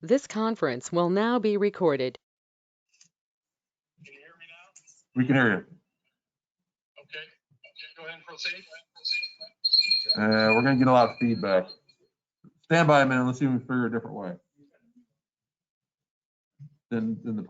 This conference will now be recorded. Can you hear me now? We can hear you. Okay, go ahead and proceed. We're going to get a lot of feedback. Stand by a minute. Let's see if we can figure a different way. Then the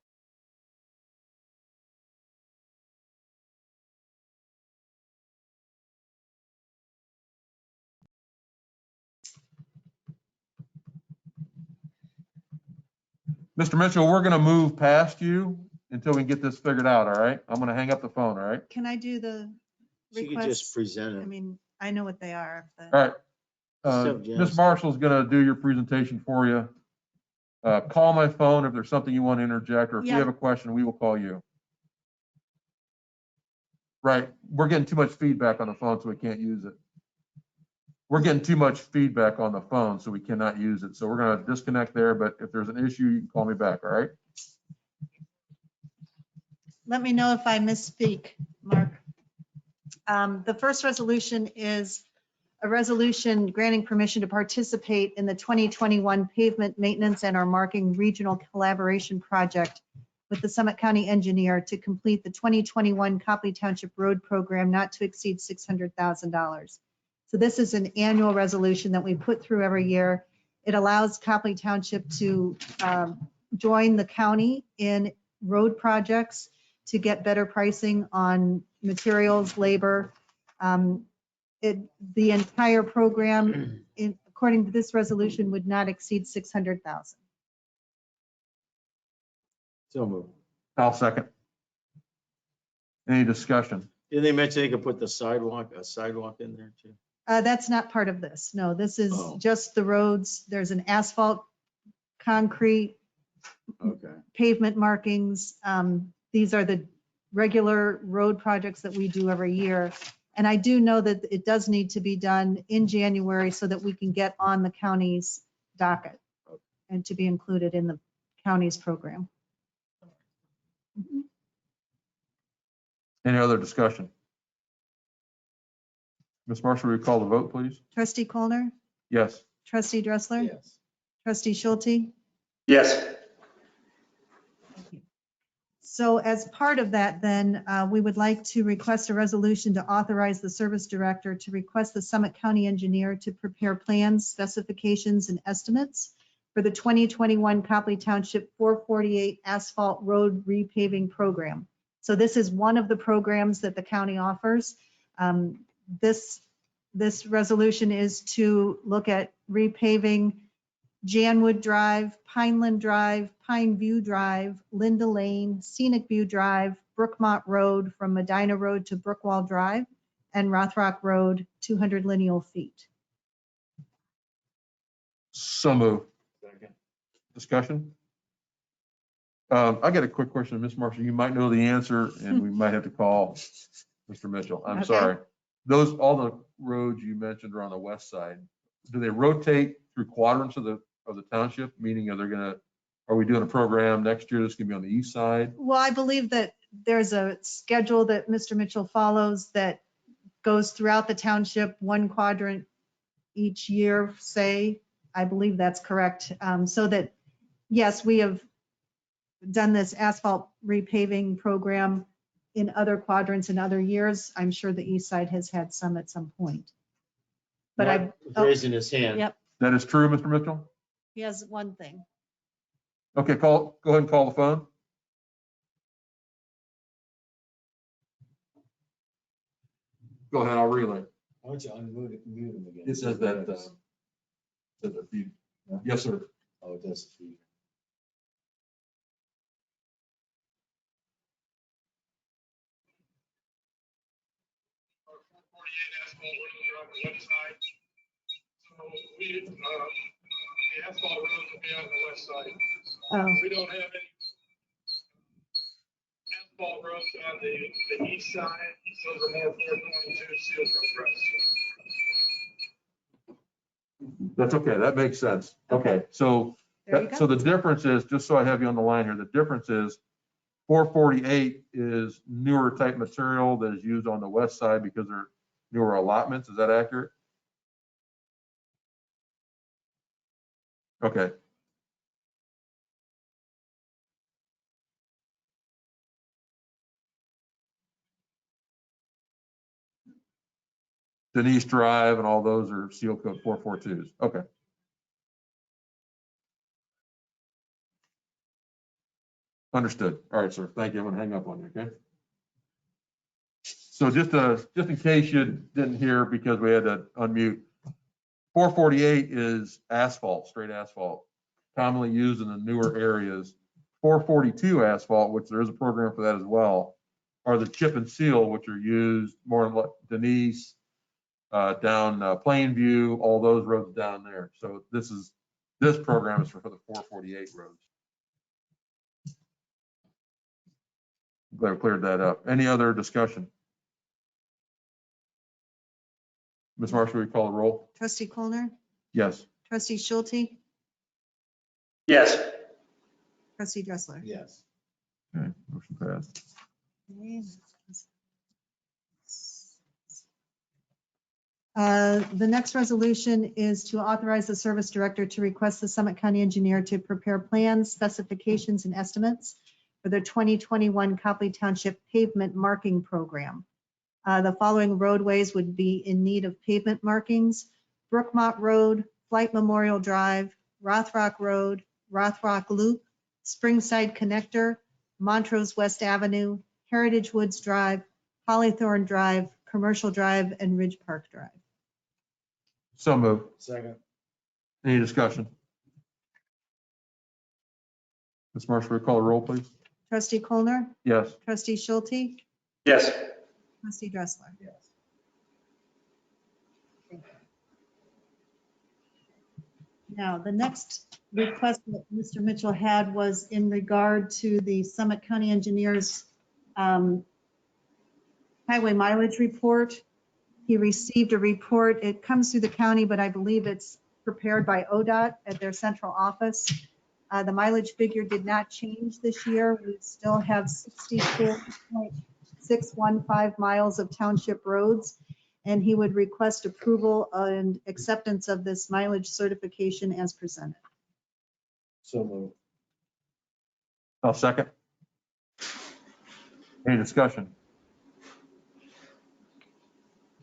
Mr. Mitchell, we're going to move past you until we get this figured out. All right. I'm going to hang up the phone. All right. Can I do the She could requests? just present I it. mean, I know what they are. All right. Except Janice. Ms. Marshall's going to do your presentation for you. Call my phone if there's something you want to interject, or if we Yeah. have a question, we will call you. Right. We're getting too much feedback on the phone, so we can't use it. We're getting too much feedback on the phone, so we cannot use it. So we're going to disconnect there, but if there's an issue, you can call me back, all right? Let me know if I misspeak, Mark. The first resolution is a resolution granting permission to participate in the 2021 pavement maintenance and or marking regional collaboration project with the Summit County engineer to complete the 2021 Copley Township Road Program not to exceed $600,000. So this is an annual resolution that we put through every year. It allows Copley Township to join the county in road projects to get better pricing on materials, labor. The entire program, according to this resolution, would not exceed $600,000. So moved. I'll second. Any discussion? Did they mention they could put a sidewalk in there too? That's not part of this. No, this is Oh. just the roads. There's an asphalt, concrete, Okay. pavement markings. These are the regular road projects that we do every year. And I do know that it does need to be done in January so that we can get on the county's docket and to be included in the county's program. Any other discussion? Ms. Marshall, will you call the vote, please? Trustee Colner, Yes. trustee Dressler, Yes. trustee Schulte. Yes. So as part of that, then, we would like to request a resolution to authorize the service director to request the Summit County engineer to prepare plans, specifications, and estimates for the 2021 Copley Township 448 asphalt road repaving program. So this is one of the programs that the county offers. This resolution is to look at repaving Janwood Drive, Pineland Drive, Pine View Drive, Linda Lane, Scenic View Drive, Brookmont Road from Medina Road to Brookwall Drive, and Rothrock Road, 200 lineal feet. So move. Discussion? I got a quick question, Ms. Marshall. You might know the answer, and we might have to call Mr. Mitchell. I'm Okay. sorry. All the roads you mentioned are on the west side. Do they rotate through quadrants of the township? Meaning, are we doing a program next year that's gonna be on the east side? Well, I believe that there's a schedule that Mr. Mitchell follows that goes throughout the township, one quadrant each year, say. I believe that's correct. So that, yes, we have done this asphalt repaving program in other quadrants in other years. I'm sure the east side has had some at some point. But Mark was raising his hand. Yep, That is true, Mr. Mitchell? he has one thing. Okay, go ahead and call the phone. Go ahead, I'll relay. Why don't you unmute him again? It says that, yes, sir. Oh, it does. Our 448 asphalt roads are on the west side. So the asphalt roads will be on the west side. Oh, We don't have any asphalt roads on the east side. Those are more 422 seal coat roads. That's okay, that makes sense. Okay, so, there you so go. the difference is, just so I have you on the line here, the difference is 448 is newer type material that is used on the west side because they're newer allotments. Is that accurate? Okay. Denise Drive and all those are seal code 442s. Okay. Understood. All right, sir. Thank you. I'm gonna hang up on you, okay? So just in case you didn't hear because we had to unmute, 448 is asphalt, straight asphalt, commonly used in the newer areas. 442 asphalt, which there is a program for that as well, are the chip and seal, which are used more in Denise, down Plainview, all those roads down there. So this program is for the 448 roads. Glad we cleared that up. Any other discussion? Ms. Marshall, will you call the roll? Trustee Colner, Yes. trustee Schulte, Yes. trustee Dressler. Yes. Okay, motion passed. The next resolution is to authorize the service director to request the Summit County engineer to prepare plans, specifications, and estimates for the 2021 Copley Township pavement marking program. The following roadways would be in need of pavement markings: Brookmont Road, Flight Memorial Drive, Rothrock Road, Rothrock Loop, Springside Connector, Montrose West Avenue, Heritage Woods Drive, Hollythorn Drive, Commercial Drive, and Ridge Park Drive. So moved. Second. Any discussion? Ms. Marshall, will you call the roll, please? Trustee Colner, Yes. trustee Schulte, Yes. trustee Dressler. Yes. Now, the next request that Mr. Mitchell had was in regard to the Summit County Engineers highway mileage report. He received a report. It comes through the county, but I believe it's prepared by ODOT at their central office. The mileage figure did not change this year. We still have 64.615 miles of township roads, and he would request approval and acceptance of this mileage certification as presented. So moved. I'll second. Any discussion?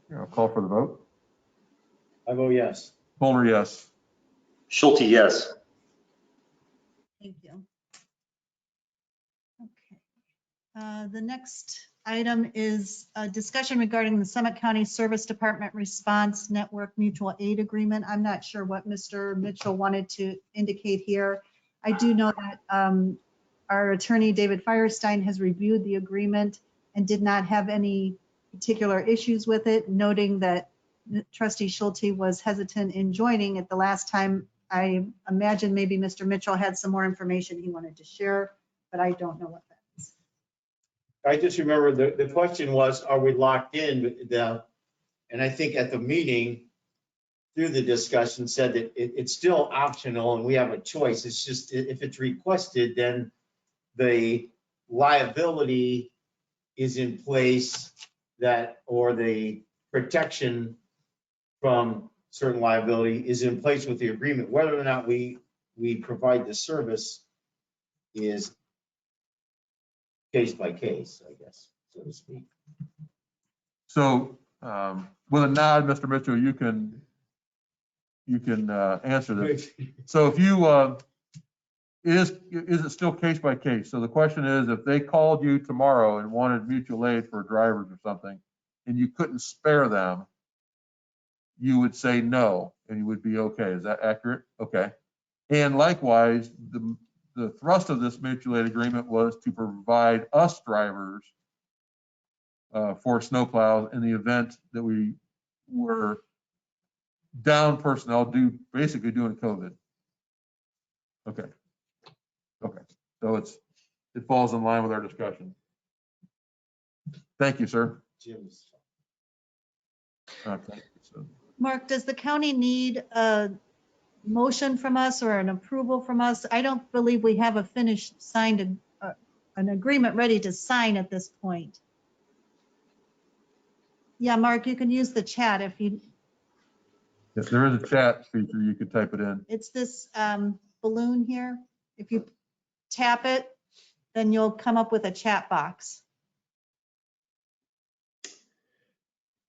Here, I'll call for the vote. I vote yes. Colner, yes. Schulte, yes. Thank you. Okay. The next item is a discussion regarding the Summit County Service Department Response Network Mutual Aid Agreement. I'm not sure what Mr. Mitchell wanted to indicate here. I do know that our attorney, David Firestein, has reviewed the agreement and did not have any particular issues with it, noting that trustee Schulte was hesitant in joining at the last time. I imagine maybe Mr. Mitchell had some more information he wanted to share, but I don't know what that is. I just remember the question was, are we locked in? And I think at the meeting, through the discussion, said that it's still optional and we have a choice. It's just, if it's requested, then the liability is in place or the protection from certain liability is in place with the agreement. Whether or not we provide the service is case by case, I guess, so to speak. So with a nod, Mr. Mitchell, you can answer this. So if you, is it still case by case? So the question is, if they called you tomorrow and wanted mutual aid for drivers or something, and you couldn't spare them, you would say no, and you would be okay. Is that accurate? Okay. And likewise, the thrust of this mutual aid agreement was to provide us drivers for snowplows in the event that we were down personnel basically doing COVID. Okay. Okay. So it falls in line with our discussion. Thank you, sir. Jim's. Okay. So Mark, does the county need a motion from us or an approval from us? I don't believe we have a finished signed an agreement ready to sign at this point. Yeah, Mark, you can use the chat if you. if there is a chat feature, you could type it in. It's this balloon here. If you tap it, then you'll come up with a chat box.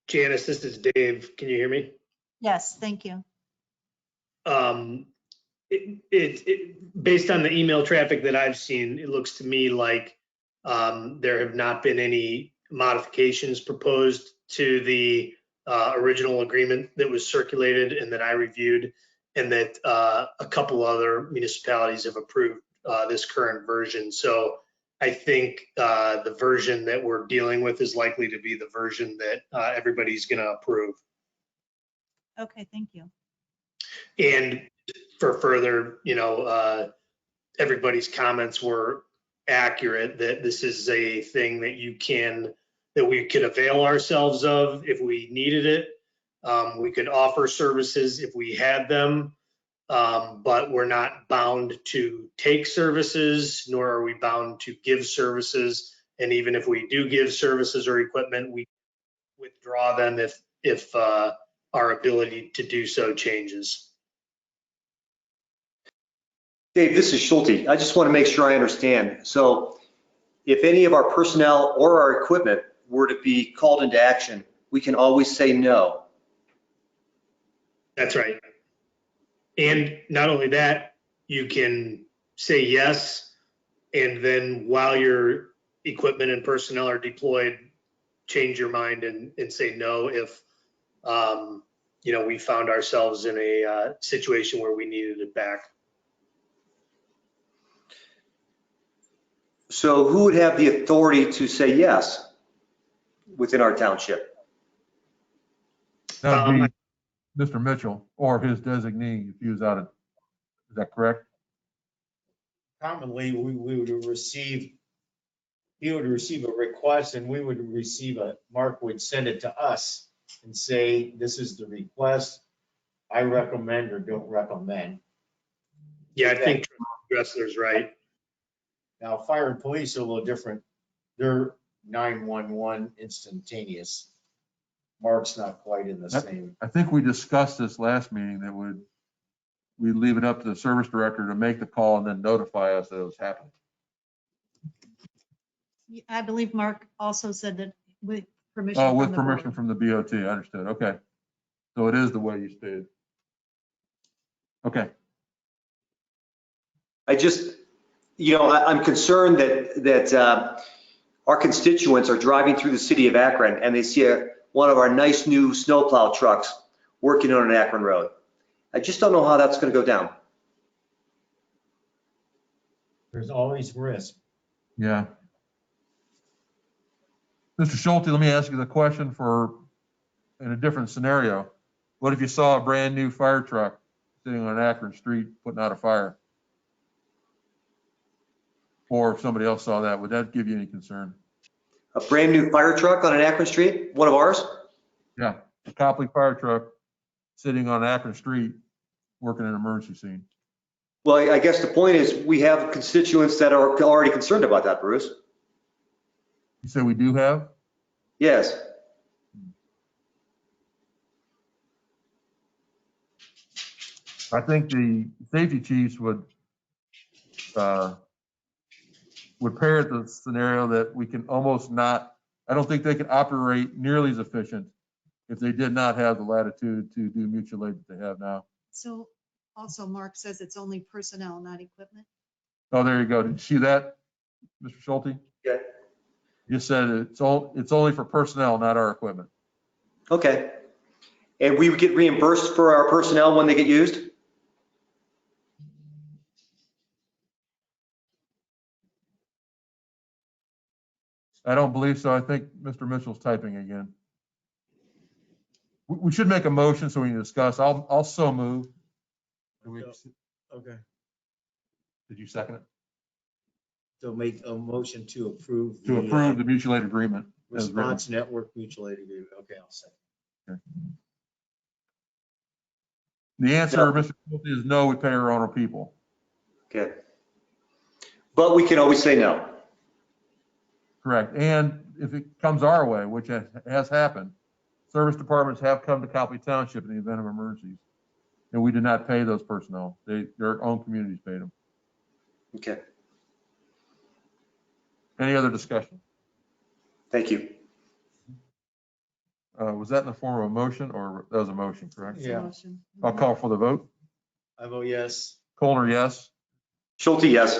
Janice, this is Dave. Can you hear me? Yes, thank you. Based on the email traffic that I've seen, it looks to me like there have not been any modifications proposed to the original agreement that was circulated and that I reviewed, and that a couple other municipalities have approved this current version. So I think the version that we're dealing with is likely to be the version that everybody's going to approve. Okay, thank you. And for further, everybody's comments were accurate, that this is a thing that we could avail ourselves of if we needed it. We could offer services if we had them, but we're not bound to take services, nor are we bound to give services. And even if we do give services or equipment, we withdraw them if our ability to do so changes. Dave, this is Schulte. I just want to make sure I understand. So if any of our personnel or our equipment were to be called into action, we can always say no. That's right. And not only that, you can say yes, and then while your equipment and personnel are deployed, change your mind and say no if we found ourselves in a situation where we needed it back. So who would have the authority to say yes within our township? That would be Mr. Mitchell or his designee if he was out of, is that correct? Commonly, we would receive, he would receive a request and we would receive Mark would send it to us and say, this is the request. I recommend or don't recommend. Yeah, I think Dressler's right. Now, fire and police are a little different. They're 911 instantaneous. Mark's not quite in the same. I think we discussed this last meeting that we'd leave it up to the service director to make the call and then notify us that it was happening. I believe Mark also said that with permission. Oh, from with the permission board. from the BOT, I understood. Okay. So it is the way you stated. Okay. I'm concerned that our constituents are driving through the city of Akron and they see one of our nice new snowplow trucks working on an Akron road. I just don't know how that's going to go down. There's always risk. Yeah. Mr. Schulte, let me ask you the question in a different scenario. What if you saw a brand new fire truck sitting on an Akron street putting out a fire? Or if somebody else saw that, would that give you any concern? A brand new fire truck on an Akron street, one of ours? Yeah, a Copley fire truck sitting on Akron Street working an emergency scene. Well, I guess the point is we have constituents that are already concerned about that, Bruce. You say we do have? Yes. I think the safety chiefs would parrot the scenario that we can almost not, I don't think they could operate nearly as efficient if they did not have the latitude to do mutual aid that they have now. So also Mark says it's only personnel, not equipment. Oh, there you go. Did you see that, Mr. Schulte? Yeah. You said it's only for personnel, not our equipment. Okay. And we would get reimbursed for our personnel when they get used? I don't believe so. I think Mr. Mitchell's typing again. We should make a motion so we can discuss. I'll so move. Okay. Did you second it? So make a motion to approve. To approve the mutual aid agreement. as written. Response network mutual aid agreement. Okay, I'll second. Okay. The answer, Mr. Schulte, is no, we pay our own people. Okay. But we can always say no. Correct. And if it comes our way, which has happened, service departments have come to Copley Township in the event of emergencies. And we did not pay those personnel. Their own communities paid them. Okay. Any other discussion? Thank you. Was that in the form of a motion or that was a motion, correct? It's a Yeah. motion. I'll call for the vote. I vote yes. Kohler, yes. Schulte, yes.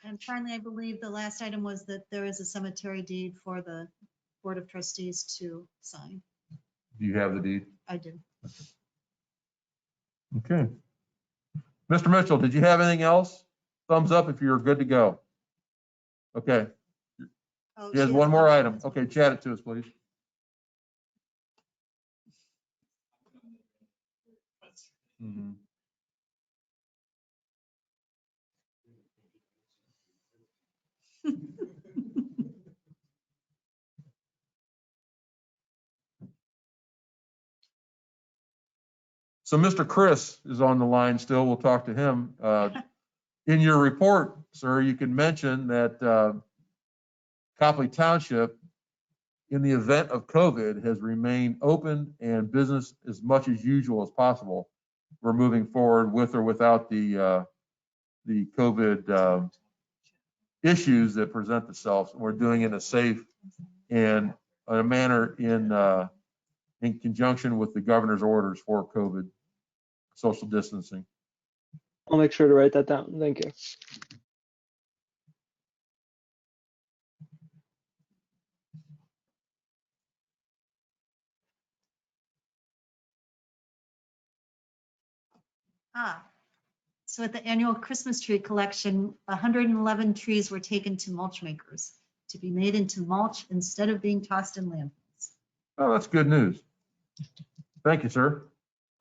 And finally, I believe the last item was that there is a cemetery deed for the Board of Trustees to sign. Do you have the deed? I do. Okay. Mr. Mitchell, did you have anything else? Thumbs up if you're good to go. Okay. Oh, He has she one more one. item. Okay, chat it to us, please. Mhm. So Mr. Chris is on the line still. We'll talk to him. In your report, sir, you can mention that Copley Township, in the event of COVID, has remained open and business as much as usual as possible. We're moving forward with or without the COVID issues that present themselves. We're doing it in a safe and in a manner in conjunction with the governor's orders for COVID social distancing. I'll make sure to write that down. Thank you. So at the annual Christmas tree collection, 111 trees were taken to mulch makers to be made into mulch instead of being tossed in landfills. Oh, that's good news. Thank you, sir.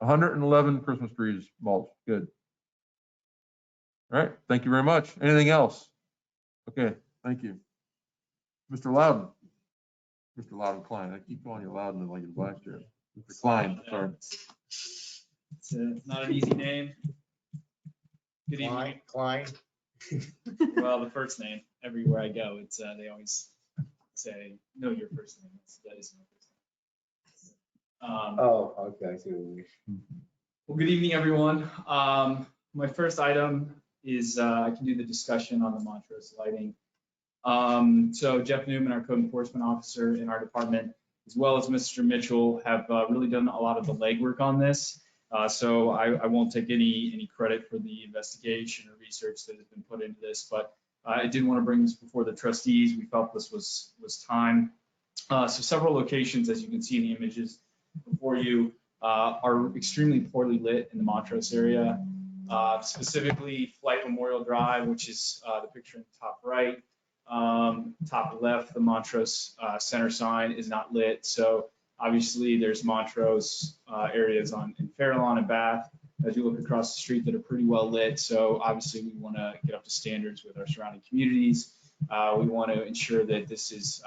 111 Christmas trees mulched. Good. All right. Thank you very much. Anything else? Okay. Thank you. Mr. Loudon. Mr. Loudon Klein. I keep calling you Loudon like it's last year. Mr. Klein. Sorry. It's not an easy name. Good evening. Klein. Well, the first name, everywhere I go, it's they always say, "No, your first name." That is my first name. Oh, okay. I see what you mean. Well, good evening, everyone. My first item is I can do the discussion on the Montrose lighting. So Jeff Newman, our code enforcement officer in our department, as well as Mr. Mitchell, have really done a lot of the legwork on this. So I won't take any credit for the investigation or research that has been put into this, but I did want to bring this before the trustees. We felt this was time. So several locations, as you can see in the images before you, are extremely poorly lit in the Montrose area. Specifically Flight Memorial Drive, which is the picture in the top right. Top left, the Montrose center sign is not lit. So obviously there's Montrose areas in Fairlawn and Bath as you look across the street that are pretty well lit. So obviously we want to get up to standards with our surrounding communities. We want to ensure that this is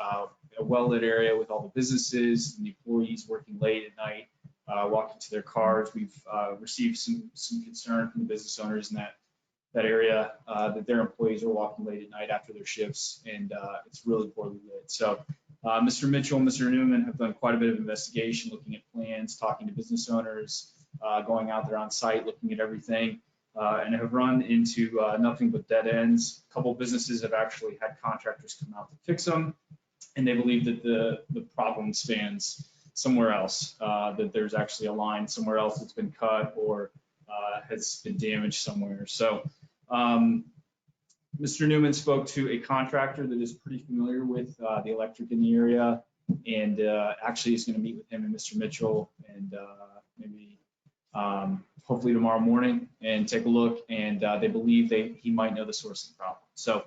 a well-lit area with all the businesses and the employees working late at night, walking to their cars. We've received some concern from the business owners in that area that their employees are walking late at night after their shifts, and it's really poorly lit. So Mr. Mitchell and Mr. Newman have done quite a bit of investigation, looking at plans, talking to business owners, going out there on site, looking at everything, and have run into nothing but dead ends. A couple of businesses have actually had contractors come out to fix them, and they believe that the problem spans somewhere else, that there's actually a line somewhere else that's been cut or has been damaged somewhere. So Mr. Newman spoke to a contractor that is pretty familiar with the electric in the area, and actually is going to meet with him and Mr. Mitchell and maybe hopefully tomorrow morning and take a look, and they believe he might know the source of the problem. So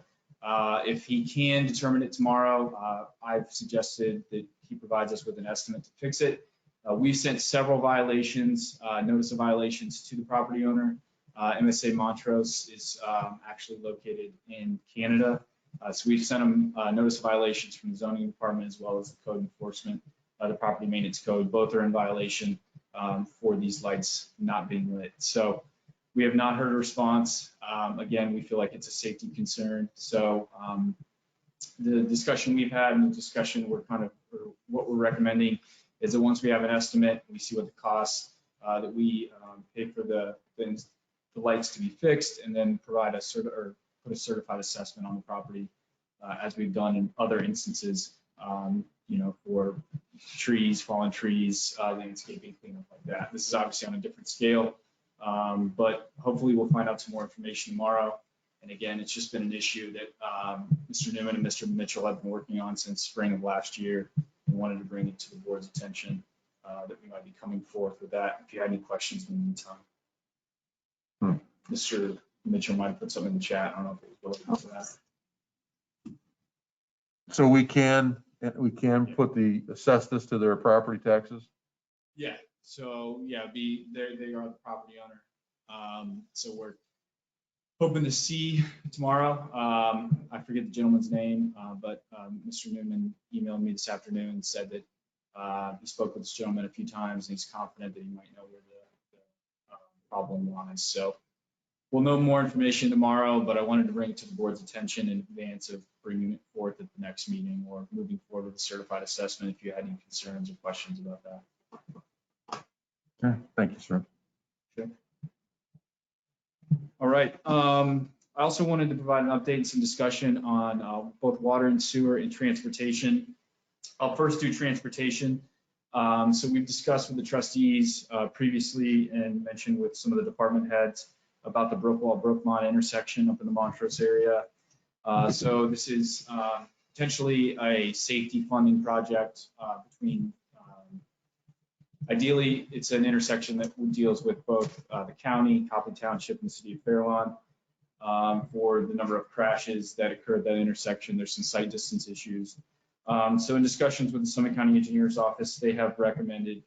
if he can determine it tomorrow, I've suggested that he provides us with an estimate to fix it. We've sent several violations, notice of violations to the property owner. MSA Montrose is actually located in Canada. So we've sent them notice of violations from the zoning department as well as the code enforcement, the property maintenance code. Both are in violation for these lights not being lit. So we have not heard a response. Again, we feel like it's a safety concern. So the discussion we've had and the discussion what we're recommending is that once we have an estimate, we see what the costs that we pay for the lights to be fixed, and then provide put a certified assessment on the property as we've done in other instances, for trees, fallen trees, landscaping, cleanup like that. This is obviously on a different scale, but hopefully we'll find out some more information tomorrow. And again, it's just been an issue that Mr. Newman and Mr. Mitchell have been working on since spring of last year, and wanted to bring it to the board's attention that we might be coming forth with that. If you had any questions in the meantime. Mr. Mitchell might have put something in the chat. I don't know if it was related to that. So we can put assess this to their property taxes? Yeah, so yeah, they are the property owner. So we're hoping to see tomorrow. I forget the gentleman's name, but Mr. Newman emailed me this afternoon and said that he spoke with this gentleman a few times and he's confident that he might know where the problem lies. So we'll know more information tomorrow, but I wanted to bring it to the board's attention in advance of bringing it forth at the next meeting or moving forward with a certified assessment if you had any concerns or questions about that. Okay, thank you, sir. Sure. All right. I also wanted to provide an update and some discussion on both water and sewer and transportation. I'll first do transportation. So we've discussed with the trustees previously and mentioned with some of the department heads about the Brookwall-Brookmont intersection up in the Montrose area. So this is potentially a safety funding project between, ideally, it's an intersection that deals with both the county, Copley Township, and the city of Fairlawn. For the number of crashes that occurred at that intersection, there's some sight distance issues. So in discussions with the Summit County Engineer's Office, they have recommended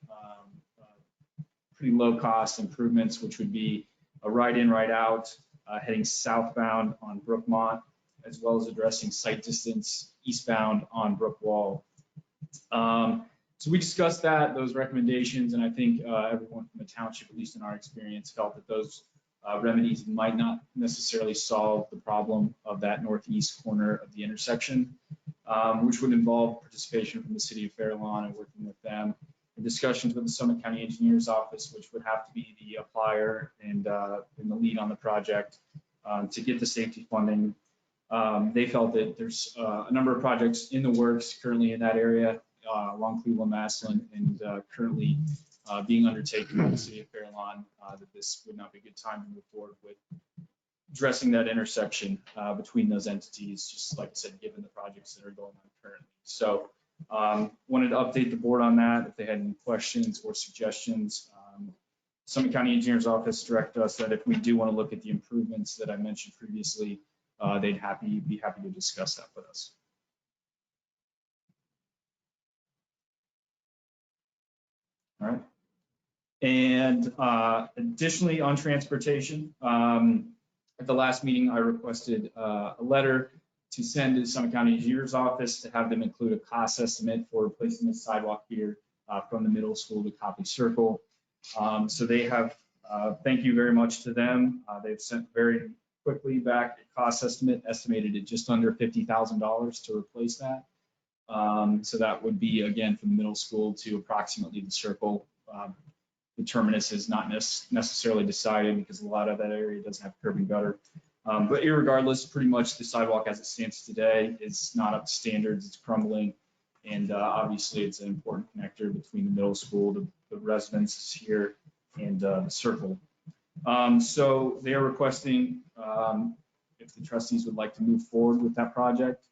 pretty low cost improvements, which would be a right in, right out, heading southbound on Brookmont, as well as addressing sight distance eastbound on Brookwall. So we discussed those recommendations, and I think everyone from the township, at least in our experience, felt that those remedies might not necessarily solve the problem of that northeast corner of the intersection, which would involve participation from the city of Fairlawn and working with them. In discussions with the Summit County Engineer's Office, which would have to be the applier and the lead on the project to get the safety funding. They felt that there's a number of projects in the works currently in that area along Cleveland Maslin and currently being undertaken by the city of Fairlawn, that this would not be a good time to move forward with addressing that intersection between those entities, just like I said, given the projects that are going on currently. So wanted to update the board on that. If they had any questions or suggestions, Summit County Engineer's Office directed us that if we do want to look at the improvements that I mentioned previously, they'd be happy to discuss that with us. All right. And additionally, on transportation, at the last meeting, I requested a letter to send to the Summit County Engineer's Office to have them include a cost estimate for replacing the sidewalk here from the middle school to Copley Circle. So they have, thank you very much to them. They've sent very quickly back a cost estimate, estimated at just under $50,000 to replace that. So that would be, again, from the middle school to approximately the circle. The terminus is not necessarily decided because a lot of that area doesn't have curb and gutter. But irregardless, pretty much the sidewalk as it stands today is not up to standards, it's crumbling. And obviously it's an important connector between the middle school, the residences here, and the circle. So they are requesting, if the trustees would like to move forward with that project,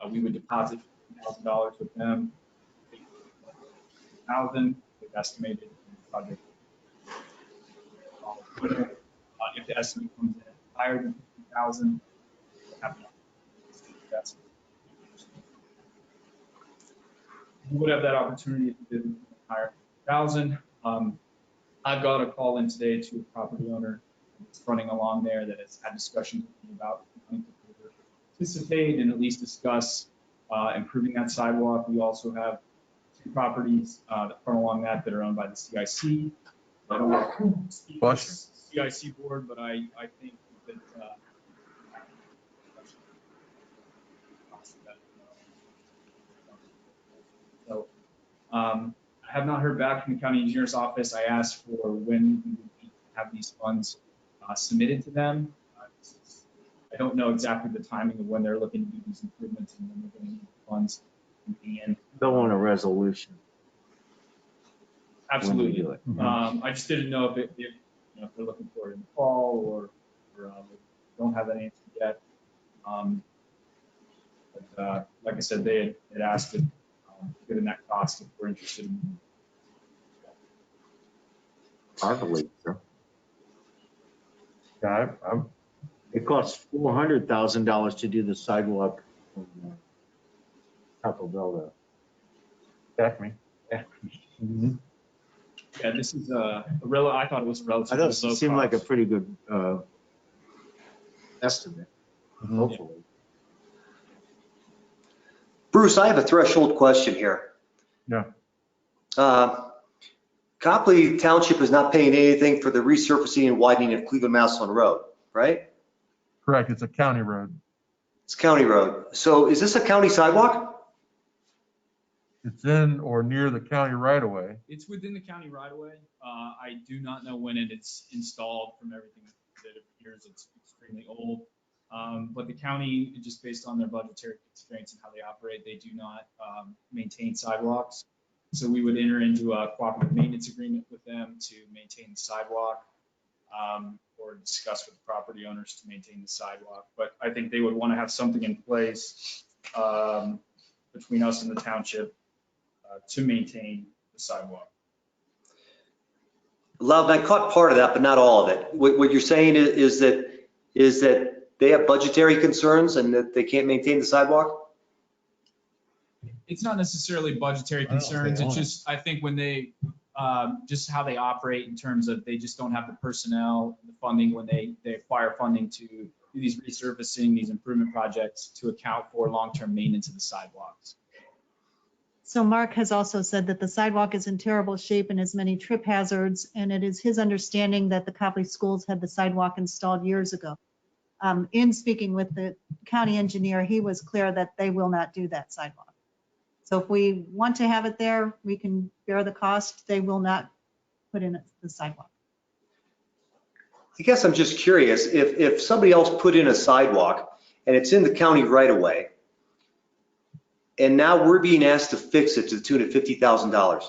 we would deposit $50,000 with them. $1,000, they've estimated the project. If the estimate comes in higher than 50,000, we would have that opportunity if we did higher 1,000. I've got a call in today to a property owner that's running along there that has had discussions with me about wanting to participate and at least discuss improving that sidewalk. We also have 2 properties that run along that are owned by the CIC. I don't know the CIC board, but I think that so I have not heard back from the county engineer's office. I asked for when we would have these funds submitted to them. I don't know exactly the timing of when they're looking to do these improvements and when they're going to need the funds in hand. Don't want a resolution. Absolutely. do it. I just didn't know if if they're looking for it in the fall or don't have that answer yet. But like I said, they had asked if get a net cost if we're interested in. I believe so. Yeah, It costs $400,000 to do the sidewalk from Taco Bell back me. to. Yeah, this is I thought it was a I relatively thought low it seemed like a cost. pretty good estimate, hopefully. Bruce, I have a threshold question here. Yeah. Copley Township is not paying anything for the resurfacing and widening of Cleveland Maslin Road, right? Correct, it's a county road. It's county road. So is this a county sidewalk? It's in or near the county right of way. It's within the county right away. I do not know when it's installed. From everything that appears, it's extremely old. But the county, just based on their budgetary constraints and how they operate, they do not maintain sidewalks. So we would enter into a cooperative maintenance agreement with them to maintain the sidewalk, or discuss with the property owners to maintain the sidewalk. But I think they would want to have something in place between us and the township to maintain the sidewalk. Loudon, I caught part of that, but not all of it. What you're saying is that they have budgetary concerns and that they can't maintain the sidewalk? It's not necessarily budgetary concerns. It's just, I think when they, just how they operate in terms of they just don't have the personnel, the funding when they acquire funding to do these resurfacing, these improvement projects to account for long-term maintenance of the sidewalks. So Mark has also said that the sidewalk is in terrible shape and has many trip hazards, and it is his understanding that the Copley schools had the sidewalk installed years ago. In speaking with the county engineer, he was clear that they will not do that sidewalk. So if we want to have it there, we can bear the cost. They will not put in the sidewalk. I guess I'm just curious, if somebody else put in a sidewalk and it's in the county right of way, and now we're being asked to fix it to the tune of $50,000.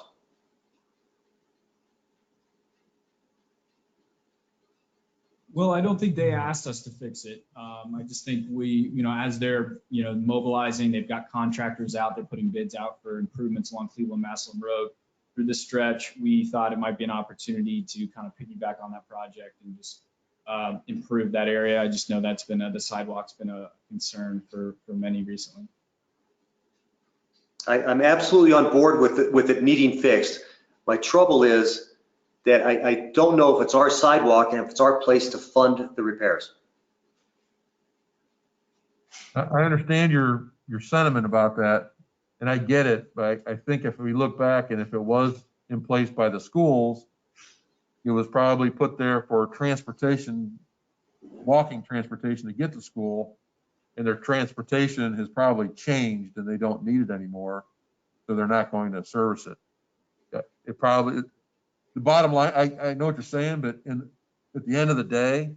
Well, I don't think they asked us to fix it. I just think we, as they're, mobilizing, they've got contractors out, they're putting bids out for improvements along Cleveland Maslin Road. Through this stretch, we thought it might be an opportunity to kind of piggyback on that project and just improve that area. I just know that's been, the sidewalk's been a concern for many recently. I'm absolutely on board with it needing fixed. My trouble is that I don't know if it's our sidewalk and if it's our place to fund the repairs. I understand your sentiment about that, and I get it, but I think if we look back and if it was in place by the schools, it was probably put there for transportation, walking transportation to get to school, and their transportation has probably changed and they don't need it anymore, so they're not going to service it. It probably, the bottom line, I know what you're saying, but at the end of the day,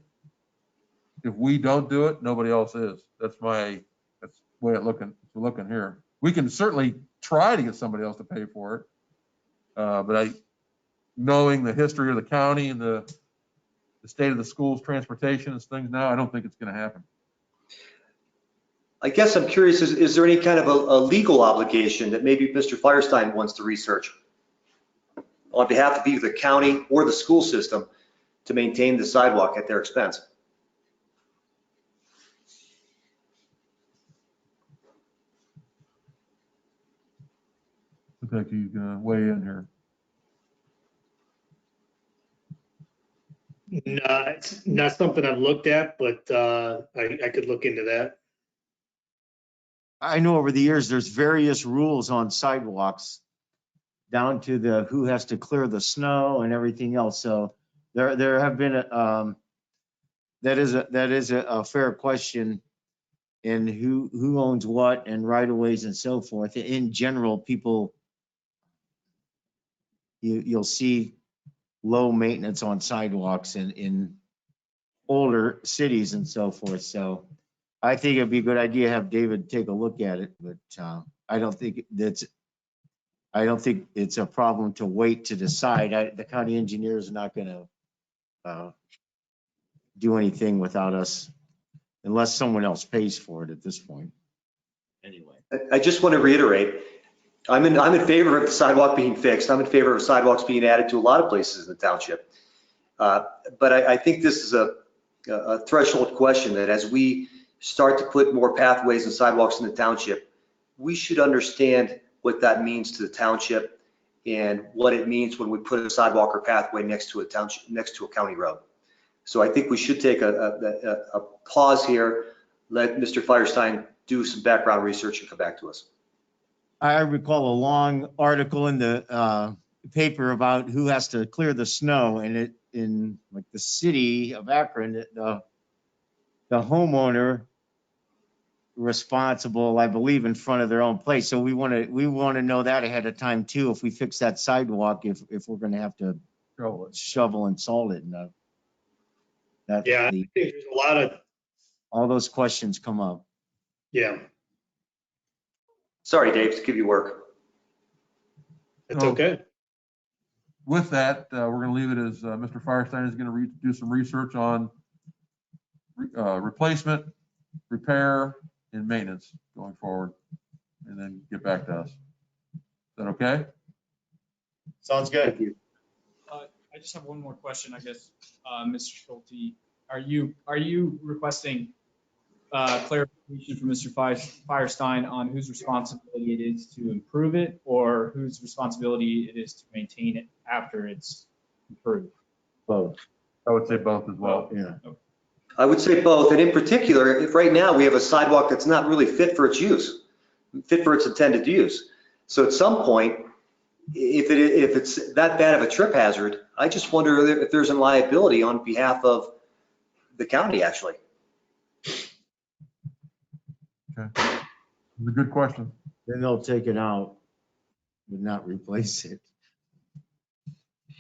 if we don't do it, nobody else is. That's the way it's looking here. We can certainly try to get somebody else to pay for it, but knowing the history of the county and the state of the schools' transportation and things now, I don't think it's going to happen. I guess I'm curious, is there any kind of a legal obligation that maybe Mr. Firestein wants to research on behalf of either the county or the school system to maintain the sidewalk at their expense? I think you can weigh in here. No, it's not something I've looked at, but I could look into that. I know over the years, there's various rules on sidewalks down to the who has to clear the snow and everything else. So there have been, that is a fair question in who owns what and right of ways and so forth. In general, people, you'll see low maintenance on sidewalks in older cities and so forth. So I think it'd be a good idea to have David take a look at it, but I don't think it's a problem to wait to decide. The county engineer is not going to do anything without us unless someone else pays for it at this point. Anyway. I just want to reiterate, I'm in favor of the sidewalk being fixed. I'm in favor of sidewalks being added to a lot of places in the township. But I think this is a threshold question that as we start to put more pathways and sidewalks in the township, we should understand what that means to the township and what it means when we put a sidewalk or pathway next to a township, next to a county road. So I think we should take a pause here, let Mr. Firestein do some background research and come back to us. I recall a long article in the paper about who has to clear the snow, and in like the city of Akron, the homeowner responsible, I believe, in front of their own place. So we want to know that ahead of time too. If we fix that sidewalk, if we're going to have to shovel and salt it, and Yeah, I think there's a lot of, all those questions come up. yeah, Sorry, Dave, to give you work. that's okay. With that, we're going to leave it as Mr. Firestein is going to do some research on replacement, repair, and maintenance going forward, and then get back to us. Is that okay? Sounds good. Thank you. I just have one more question, I guess, Mr. Schulte. Are you requesting clarification from Mr. Firestein on whose responsibility it is to improve it, or whose responsibility it is to maintain it after it's improved? Both. I would say both as well. Yeah. I would say both, and in particular, if right now we have a sidewalk that's not really fit for its use, fit for its intended use. So at some point, if it's that bad of a trip hazard, I just wonder if there's a liability on behalf of the county, actually. Okay. It's a good question. Then they'll take it out, but not replace it.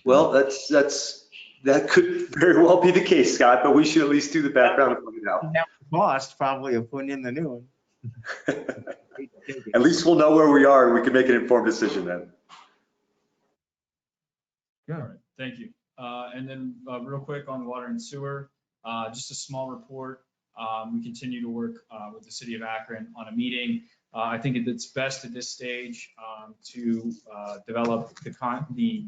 Well, that could very well be the case, Scott, but we should at least do the background and find it out. Cost probably of putting in the new one. At least we'll know where we are and we can make an informed decision then. All right, thank you. And then real quick on water and sewer, just a small report. We continue to work with the city of Akron on a meeting. I think it's best at this stage to develop the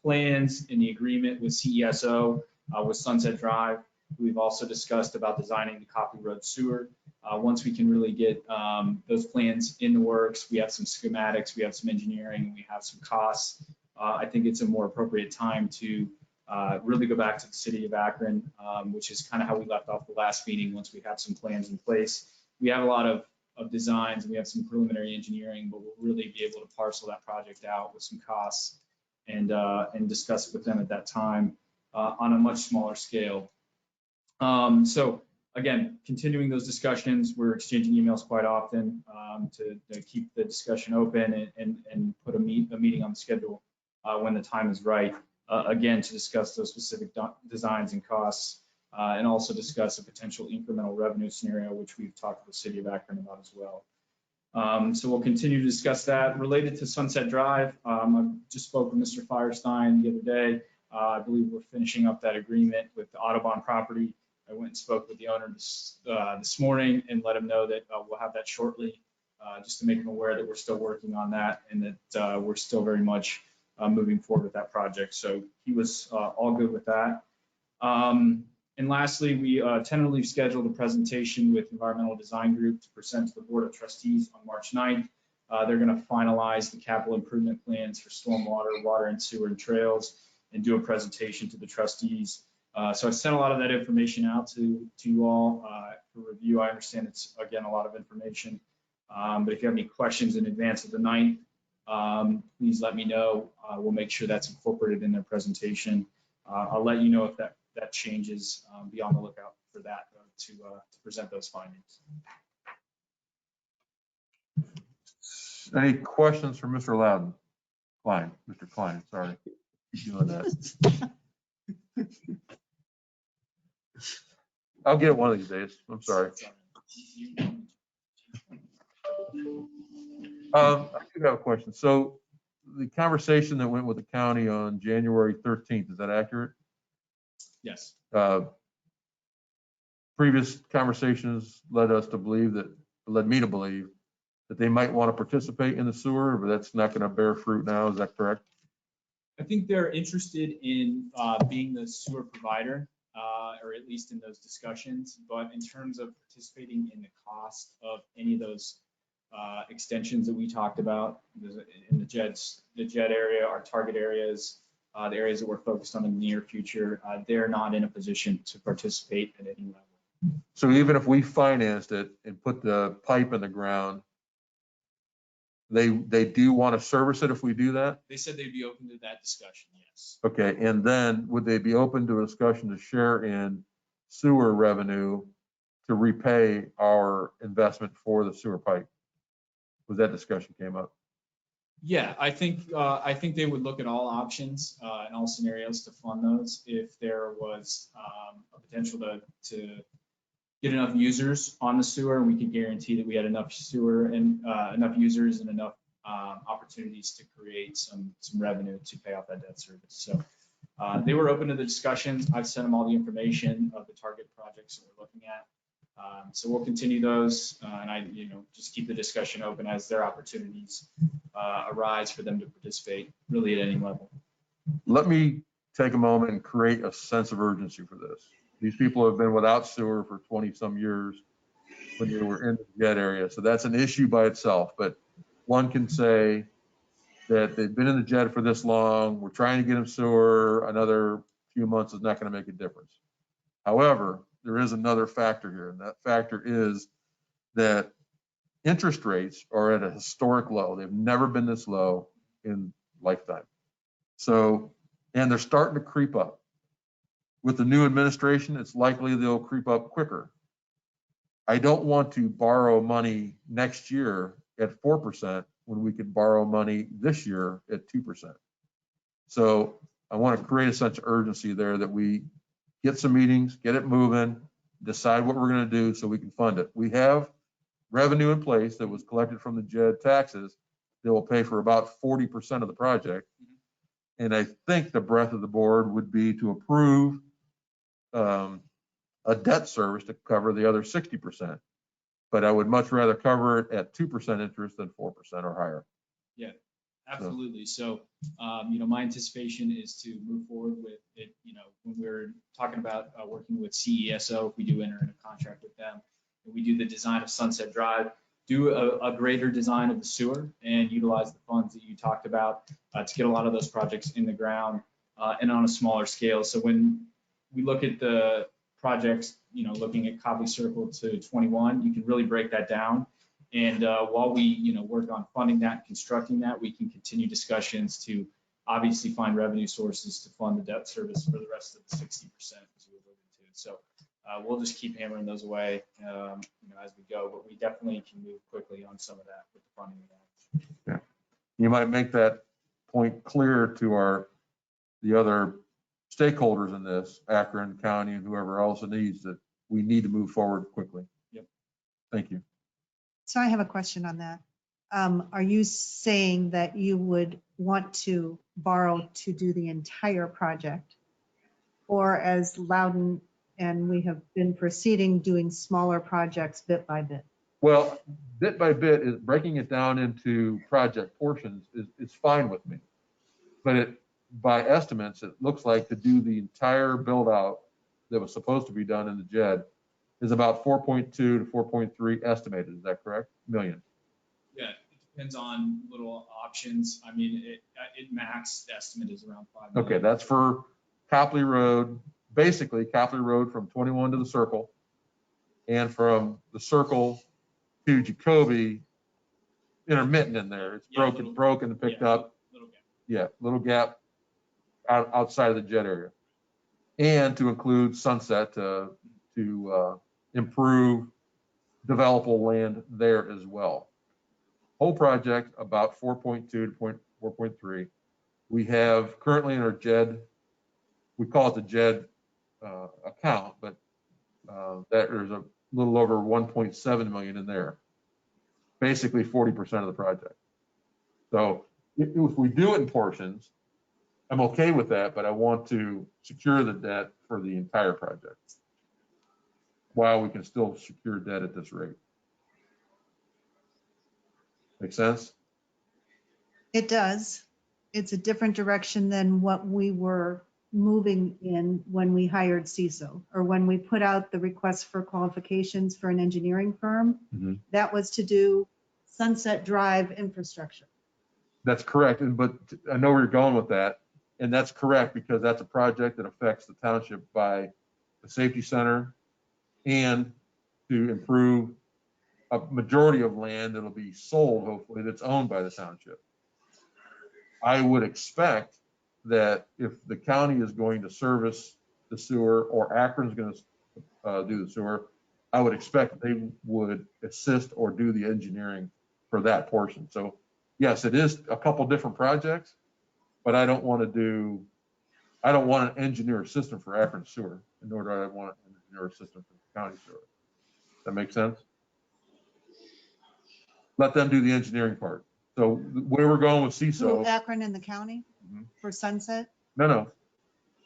plans in the agreement with CESO with Sunset Drive. We've also discussed about designing the Copley Road sewer. Once we can really get those plans in the works, we have some schematics, we have some engineering, we have some costs. I think it's a more appropriate time to really go back to the city of Akron, which is kind of how we left off the last meeting. Once we have some plans in place, we have a lot of designs and we have some preliminary engineering, but we'll really be able to parcel that project out with some costs and discuss it with them at that time on a much smaller scale. So again, continuing those discussions, we're exchanging emails quite often to keep the discussion open and put a meeting on the schedule when the time is right, again, to discuss those specific designs and costs, and also discuss a potential incremental revenue scenario, which we've talked to the city of Akron about as well. So we'll continue to discuss that. Related to Sunset Drive, I just spoke with Mr. Firestein the other day. I believe we're finishing up that agreement with the Audubon property. I went and spoke with the owner this morning and let him know that we'll have that shortly, just to make him aware that we're still working on that and that we're still very much moving forward with that project. So he was all good with that. And lastly, we tentatively scheduled a presentation with Environmental Design Group to present to the Board of Trustees on March 9th. They're going to finalize the capital improvement plans for stormwater, water and sewer and trails, and do a presentation to the trustees. So I sent a lot of that information out to you all for review. I understand it's, again, a lot of information. But if you have any questions in advance of the 9th, please let me know. We'll make sure that's incorporated in their presentation. I'll let you know if that changes. Be on the lookout for that to present those findings. Any questions for Mr. Loudon? Mr. Klein, sorry. Keep doing that. I'll get it one of these days. I'm sorry. I do have a question. So the conversation that went with the county on January 13th, is that accurate? Yes. Previous conversations led me to believe that they might want to participate in the sewer, but that's not going to bear fruit now. Is that correct? I think they're interested in being the sewer provider, or at least in those discussions. But in terms of participating in the cost of any of those extensions that we talked about in the JED area, our target areas, the areas that we're focused on in the near future, they're not in a position to participate at any level. So even if we financed it and put the pipe in the ground, they do want to service it if we do that? They said they'd be open to that discussion, yes. Okay, and then would they be open to a discussion to share in sewer revenue to repay our investment for the sewer pipe? Was that discussion came up? Yeah, I think they would look at all options and all scenarios to fund those if there was a potential to get enough users on the sewer. We could guarantee that we had enough sewer and enough users and enough opportunities to create some revenue to pay off that debt service. So they were open to the discussions. I've sent them all the information of the target projects that we're looking at. So we'll continue those, and I, just keep the discussion open as their opportunities arise for them to participate really at any level. Let me take a moment and create a sense of urgency for this. These people have been without sewer for 20 some years when they were in the JED area. So that's an issue by itself, but one can say that they've been in the JED for this long. We're trying to get them sewer. Another few months is not going to make a difference. However, there is another factor here, and that factor is that interest rates are at a historic low. They've never been this low in lifetime. So, and they're starting to creep up. With the new administration, it's likely they'll creep up quicker. I don't want to borrow money next year at 4% when we could borrow money this year at 2%. So I want to create a sense of urgency there that we get some meetings, get it moving, decide what we're going to do so we can fund it. We have revenue in place that was collected from the JED taxes that will pay for about 40% of the project. And I think the breadth of the board would be to approve a debt service to cover the other 60%. But I would much rather cover it at 2% interest than 4% or higher. Yeah, absolutely. So, my anticipation is to move forward with it. When we're talking about working with CESO, if we do enter in a contract with them, and we do the design of Sunset Drive, do a greater design of the sewer and utilize the funds that you talked about to get a lot of those projects in the ground and on a smaller scale. So when we look at the projects, looking at Copley Circle to 21, you can really break that down. And while we, work on funding that and constructing that, we can continue discussions to obviously find revenue sources to fund the debt service for the rest of the 60%, as we alluded to. So we'll just keep hammering those away, as we go. But we definitely can move quickly on some of that with the funding we have. Yeah. You might make that point clear to the other stakeholders in this, Akron County and whoever else it needs, that we need to move forward quickly. Yep. Thank you. So I have a question on that. Are you saying that you would want to borrow to do the entire project? Or as Loudon and we have been proceeding, doing smaller projects bit by bit? Well, bit by bit, is breaking it down into project portions is fine with me. But by estimates, it looks like to do the entire build out that was supposed to be done in the JED is about 4.2 to 4.3 estimated. Is that correct? Million. Yeah, it depends on little options. I mean, it max estimate is around 5 million. Okay, that's for Copley Road, basically Copley Road from 21 to the circle, and from the circle to Jacoby, intermittent in there. It's broken and picked up. Little gap. Yeah, little gap outside of the JED area. And to include Sunset to improve developable land there as well. Whole project about 4.2 to 4.3. We have currently in our JED, we call it the JED account, but there's little over 1.7 million in there. Basically 40% of the project. So if we do it in portions, I'm okay with that, but I want to secure the debt for the entire project while we can still secure debt at this rate. Make sense? It does. It's a different direction than what we were moving in when we hired CISO, or when we put out the request for qualifications for an engineering firm. Mhm. That was to do Sunset Drive infrastructure. That's correct. But I know where you're going with that. And that's correct because that's a project that affects the township by the safety center and to improve a majority of land that'll be sold, hopefully, that's owned by the township. I would expect that if the county is going to service the sewer or Akron's going to do the sewer, I would expect they would assist or do the engineering for that portion. So yes, it is a couple different projects, but I don't want an engineer system for Akron sewer, nor do I want an engineer system for the county sewer. That makes sense? Let them do the engineering part. So where we're going with Who, CISO. Akron and the county Mhm. for Sunset? No,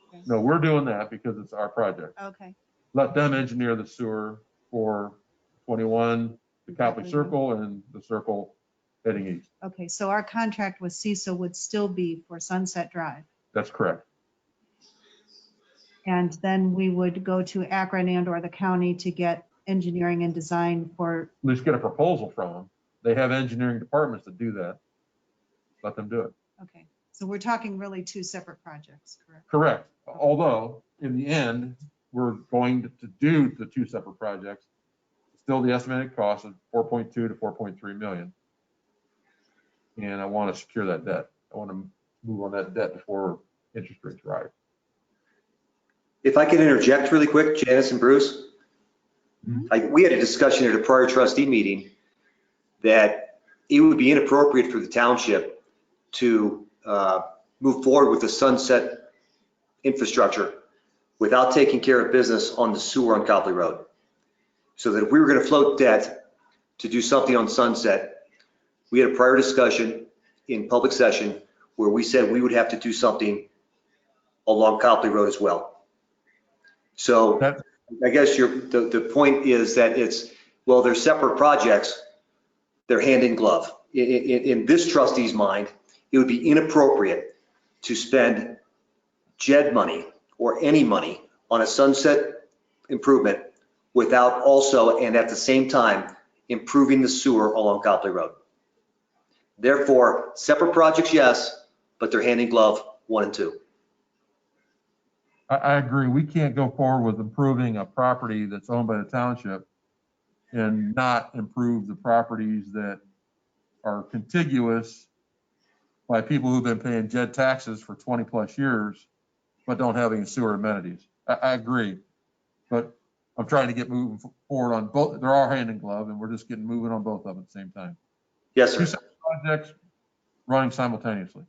Okay. no, we're doing that because it's our project. Okay. Let them engineer the sewer for 21, the Copley Circle and the circle heading east. Okay, so our contract with CISO would still be for Sunset Drive. That's correct. And then we would go to Akron and or the county to get engineering and design for, At least get a proposal from them. They have engineering departments that do that. Let them do it. okay. So we're talking really two separate projects, correct? Correct. Although in the end, we're going to do the two separate projects. Still the estimated cost of 4.2 to 4.3 million. And I want to secure that debt. I want to move on that debt before interest rates rise. If I can interject really quick, Janice and Bruce. We had a discussion at a prior trustee meeting that it would be inappropriate for the township to move forward with the sunset infrastructure without taking care of business on the sewer on Copley Road. So that if we were going to float debt to do something on Sunset, we had a prior discussion in public session where we said we would have to do something along Copley Road as well. So I guess the point is that well, they're separate projects. They're hand in glove. In this trustee's mind, it would be inappropriate to spend JED money or any money on a sunset improvement without also, and at the same time, improving the sewer along Copley Road. Therefore, separate projects, yes, but they're hand in glove, 1 and 2. I agree. We can't go forward with improving a property that's owned by the township and not improve the properties that are contiguous by people who've been paying JED taxes for 20 plus years, but don't have any sewer amenities. I agree, but I'm trying to get moving forward on both. They're all hand in glove and we're just getting moving on both of them at the same time. Yes, sir. Two separate projects running simultaneously.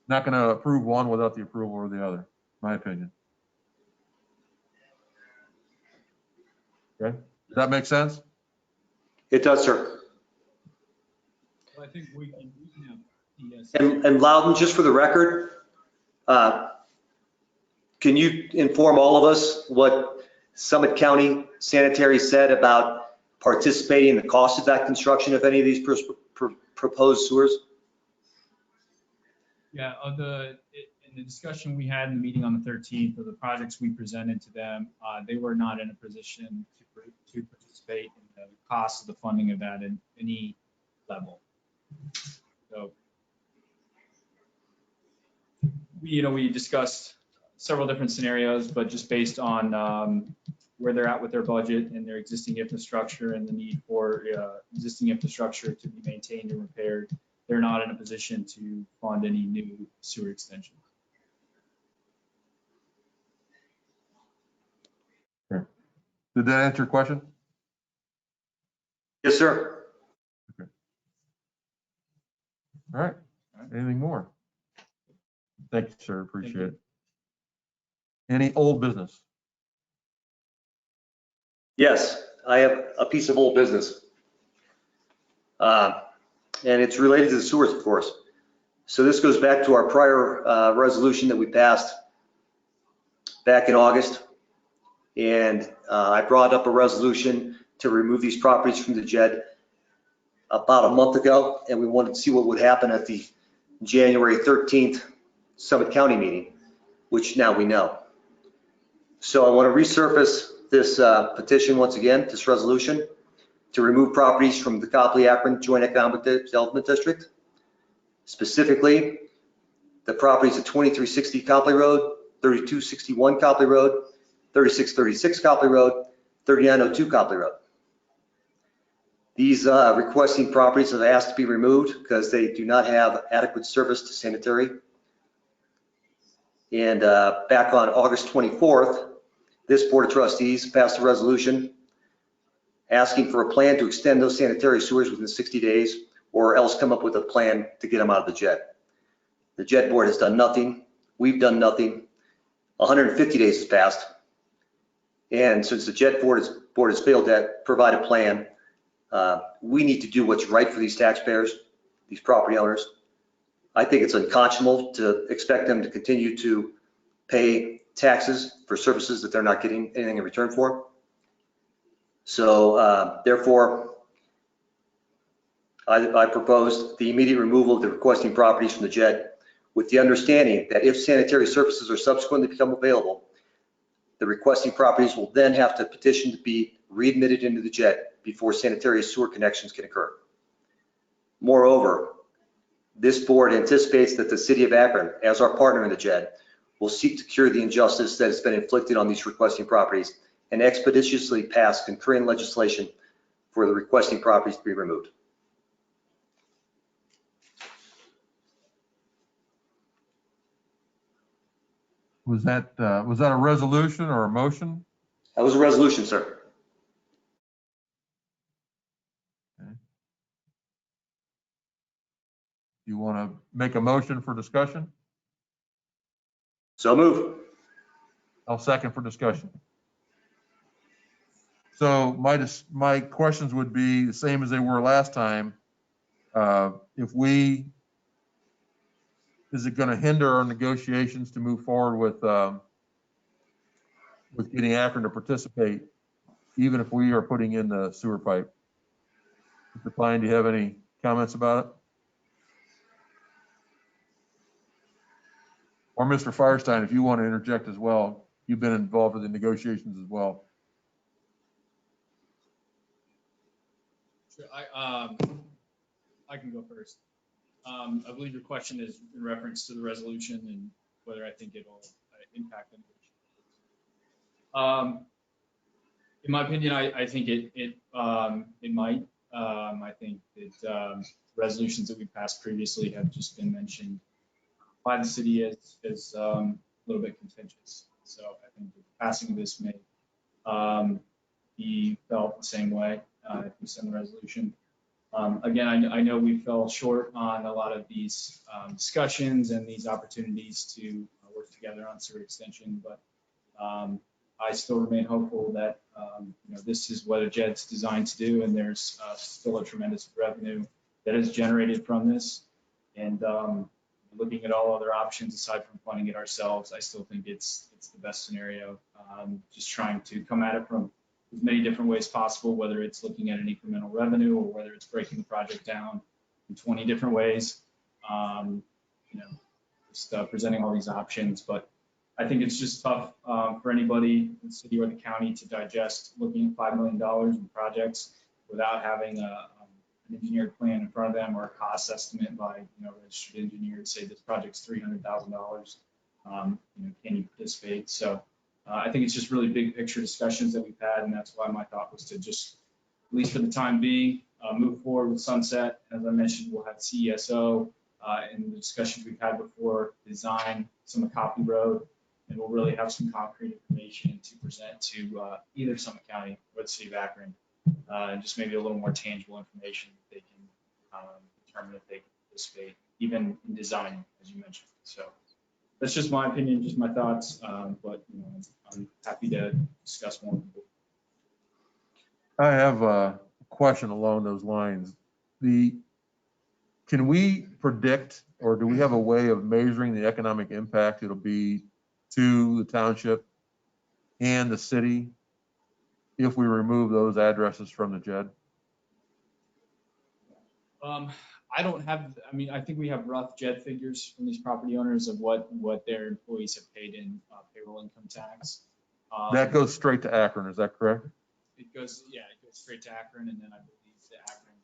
Not going to approve one without the approval of the other, my opinion. Okay, does that make sense? It does, sir. Well, I think we can have, yes. And Loudon, just for the record, can you inform all of us what Summit County Sanitary said about participating in the cost of that construction of any of these proposed sewers? Yeah, in the discussion we had in the meeting on the 13th of the projects we presented to them, they were not in a position to participate in the cost of the funding of that at any level. So, we discussed several different scenarios, but just based on where they're at with their budget and their existing infrastructure and the need for existing infrastructure to be maintained and repaired, they're not in a position to fund any new sewer extensions. Okay. Did that answer your question? Yes, sir. Okay. All right. Anything more? Thank you, sir. Appreciate it. Any old business? Yes, I have a piece of old business. And it's related to the sewers, of course. So this goes back to our prior resolution that we passed back in August. And I brought up a resolution to remove these properties from the JED about a month ago, and we wanted to see what would happen at the January 13th Summit County meeting, which now we know. So I want to resurface this petition once again, this resolution, to remove properties from the Copley-Akron Joint Economic Development District. Specifically, the properties at 2360 Copley Road, 3261 Copley Road, 3636 Copley Road, 3902 Copley Road. These requesting properties have asked to be removed because they do not have adequate service to sanitary. And back on August 24th, this Board of Trustees passed a resolution asking for a plan to extend those sanitary sewers within 60 days, or else come up with a plan to get them out of the JED. The JED board has done nothing. We've done nothing. 150 days has passed. And since the JED board has failed to provide a plan, we need to do what's right for these taxpayers, these property owners. I think it's unconscionable to expect them to continue to pay taxes for services that they're not getting anything in return for. So therefore, I proposed the immediate removal of the requesting properties from the JED, with the understanding that if sanitary services are subsequently become available, the requesting properties will then have to petition to be readmitted into the JED before sanitary sewer connections can occur. Moreover, this board anticipates that the city of Akron, as our partner in the JED, will seek to cure the injustice that has been inflicted on these requesting properties and expeditiously pass concurrent legislation for the requesting properties to be removed. Was that a resolution or a motion? That was a resolution, sir. Okay. You want to make a motion for discussion? So move. I'll second for discussion. So my questions would be the same as they were last time. Is it going to hinder our negotiations to move forward with getting Akron to participate, even if we are putting in the sewer pipe? Mr. Klein, do you have any comments about it? Or Mr. Firestein, if you want to interject as well, you've been involved with the negotiations as well. Sure, I can go first. I believe your question is in reference to the resolution and whether I think it'll impact the negotiations. In my opinion, I think it might. I think that resolutions that we passed previously have just been mentioned by the city as a little bit contentious. So I think the passing of this may be felt the same way if we send the resolution. Again, I know we fell short on a lot of these discussions and these opportunities to work together on sewer extension, but I still remain hopeful that this is what a JED's designed to do, and there's still a tremendous revenue that is generated from this. And looking at all other options aside from funding it ourselves, I still think it's the best scenario. Just trying to come at it from as many different ways possible, whether it's looking at an incremental revenue or whether it's breaking the project down in 20 different ways. Just presenting all these options, but I think it's just tough for anybody in the city or the county to digest looking at $5 million in projects without having an engineered plan in front of them or a cost estimate by a registered engineer to say this project's $300,000. Can you participate? So I think it's just really big picture discussions that we've had, and that's why my thought was to just, at least for the time being, move forward with Sunset. As I mentioned, we'll have CESO in the discussions we've had before, design some of Copley Road, and we'll really have some concrete information to present to either Summit County or the city of Akron, and just maybe a little more tangible information that they can determine if they can participate, even in designing, as you mentioned. So that's just my opinion, just my thoughts, but I'm happy to discuss more with people. I have a question along those lines. Can we predict, or do we have a way of measuring the economic impact it'll be to the township and the city if we remove those addresses from the JED? I don't have, I mean, I think we have rough JED figures from these property owners of what their employees have paid in payroll income tax. That goes straight to Akron, is that correct? It goes straight to Akron, and then I believe the Akron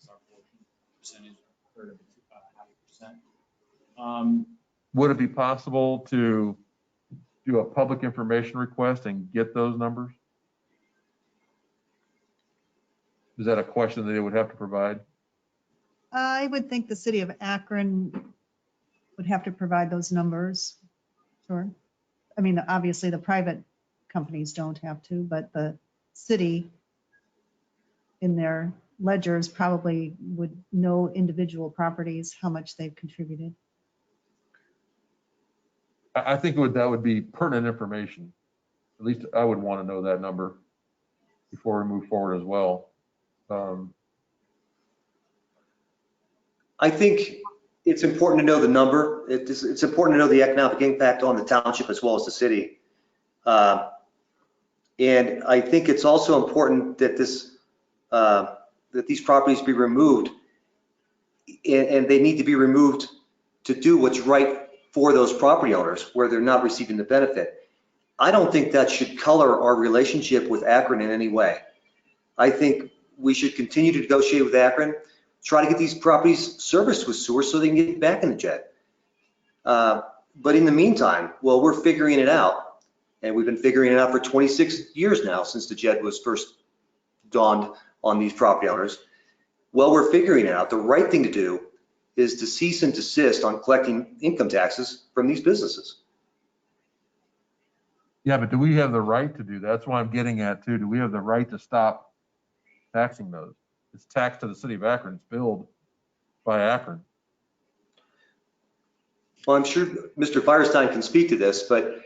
is our 14%, third of a 0.5%. Would it be possible to do a public information request and get those numbers? Is that a question that they would have to provide? I would think the city of Akron would have to provide those numbers. Sure. I mean, obviously the private companies don't have to, but the city in their ledgers probably would know individual properties, how much they've contributed. I think that would be pertinent information. At least I would want to know that number before we move forward as well. I think it's important to know the number. It's important to know the economic impact on the township as well as the city. And I think it's also important that that these properties be removed, and they need to be removed to do what's right for those property owners where they're not receiving the benefit. I don't think that should color our relationship with Akron in any way. I think we should continue to negotiate with Akron, try to get these properties serviced with sewer so they can get back in the JED. But in the meantime, well, we're figuring it out, and we've been figuring it out for 26 years now since the JED was first dawned on these property owners. Well, we're figuring it out. The right thing to do is to cease and desist on collecting income taxes from these businesses. Yeah, but do we have the right to do that? That's what I'm getting at too. Do we have the right to stop taxing those? It's taxed to the city of Akron. It's billed by Akron. Well, I'm sure Mr. Firestein can speak to this, but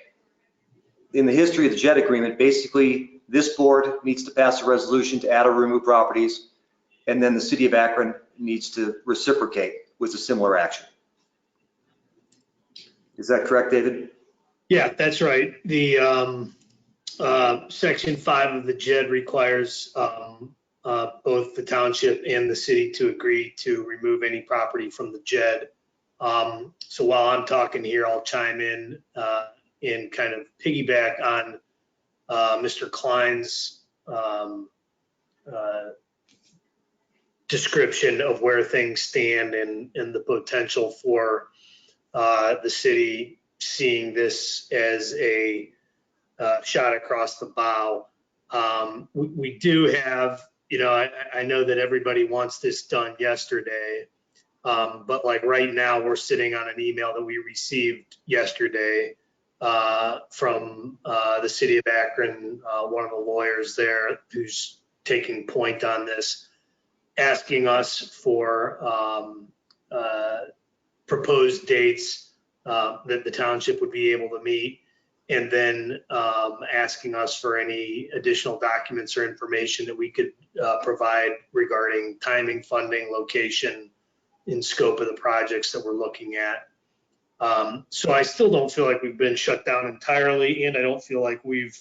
in the history of the JED agreement, basically this board needs to pass a resolution to add or remove properties, and then the city of Akron needs to reciprocate with a similar action. Is that correct, David? Yeah, that's right. The section 5 of the JED requires both the township and the city to agree to remove any property from the JED. So while I'm talking here, I'll chime in and kind of piggyback on Mr. Klein's description of where things stand and the potential for the city seeing this as a shot across the bow. We do have, you know, I know that everybody wants this done yesterday, but like right now we're sitting on an email that we received yesterday from the city of Akron, one of the lawyers there who's taking point on this, asking us for proposed dates that the township would be able to meet, and then asking us for any additional documents or information that we could provide regarding timing, funding, location, and scope of the projects that we're looking at. So I still don't feel like we've been shut down entirely, and I don't feel like we've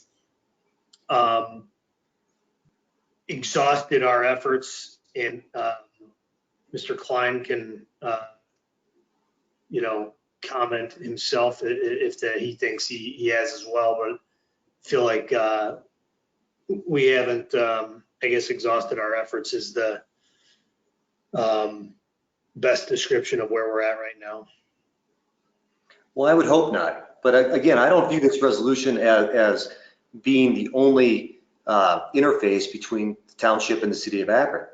exhausted our efforts. And Mr. Klein can, you know, comment himself if that he thinks he has as well, but I feel like we haven't, I guess, exhausted our efforts is the best description of where we're at right now. Well, I would hope not. But again, I don't view this resolution as being the only interface between the township and the city of Akron.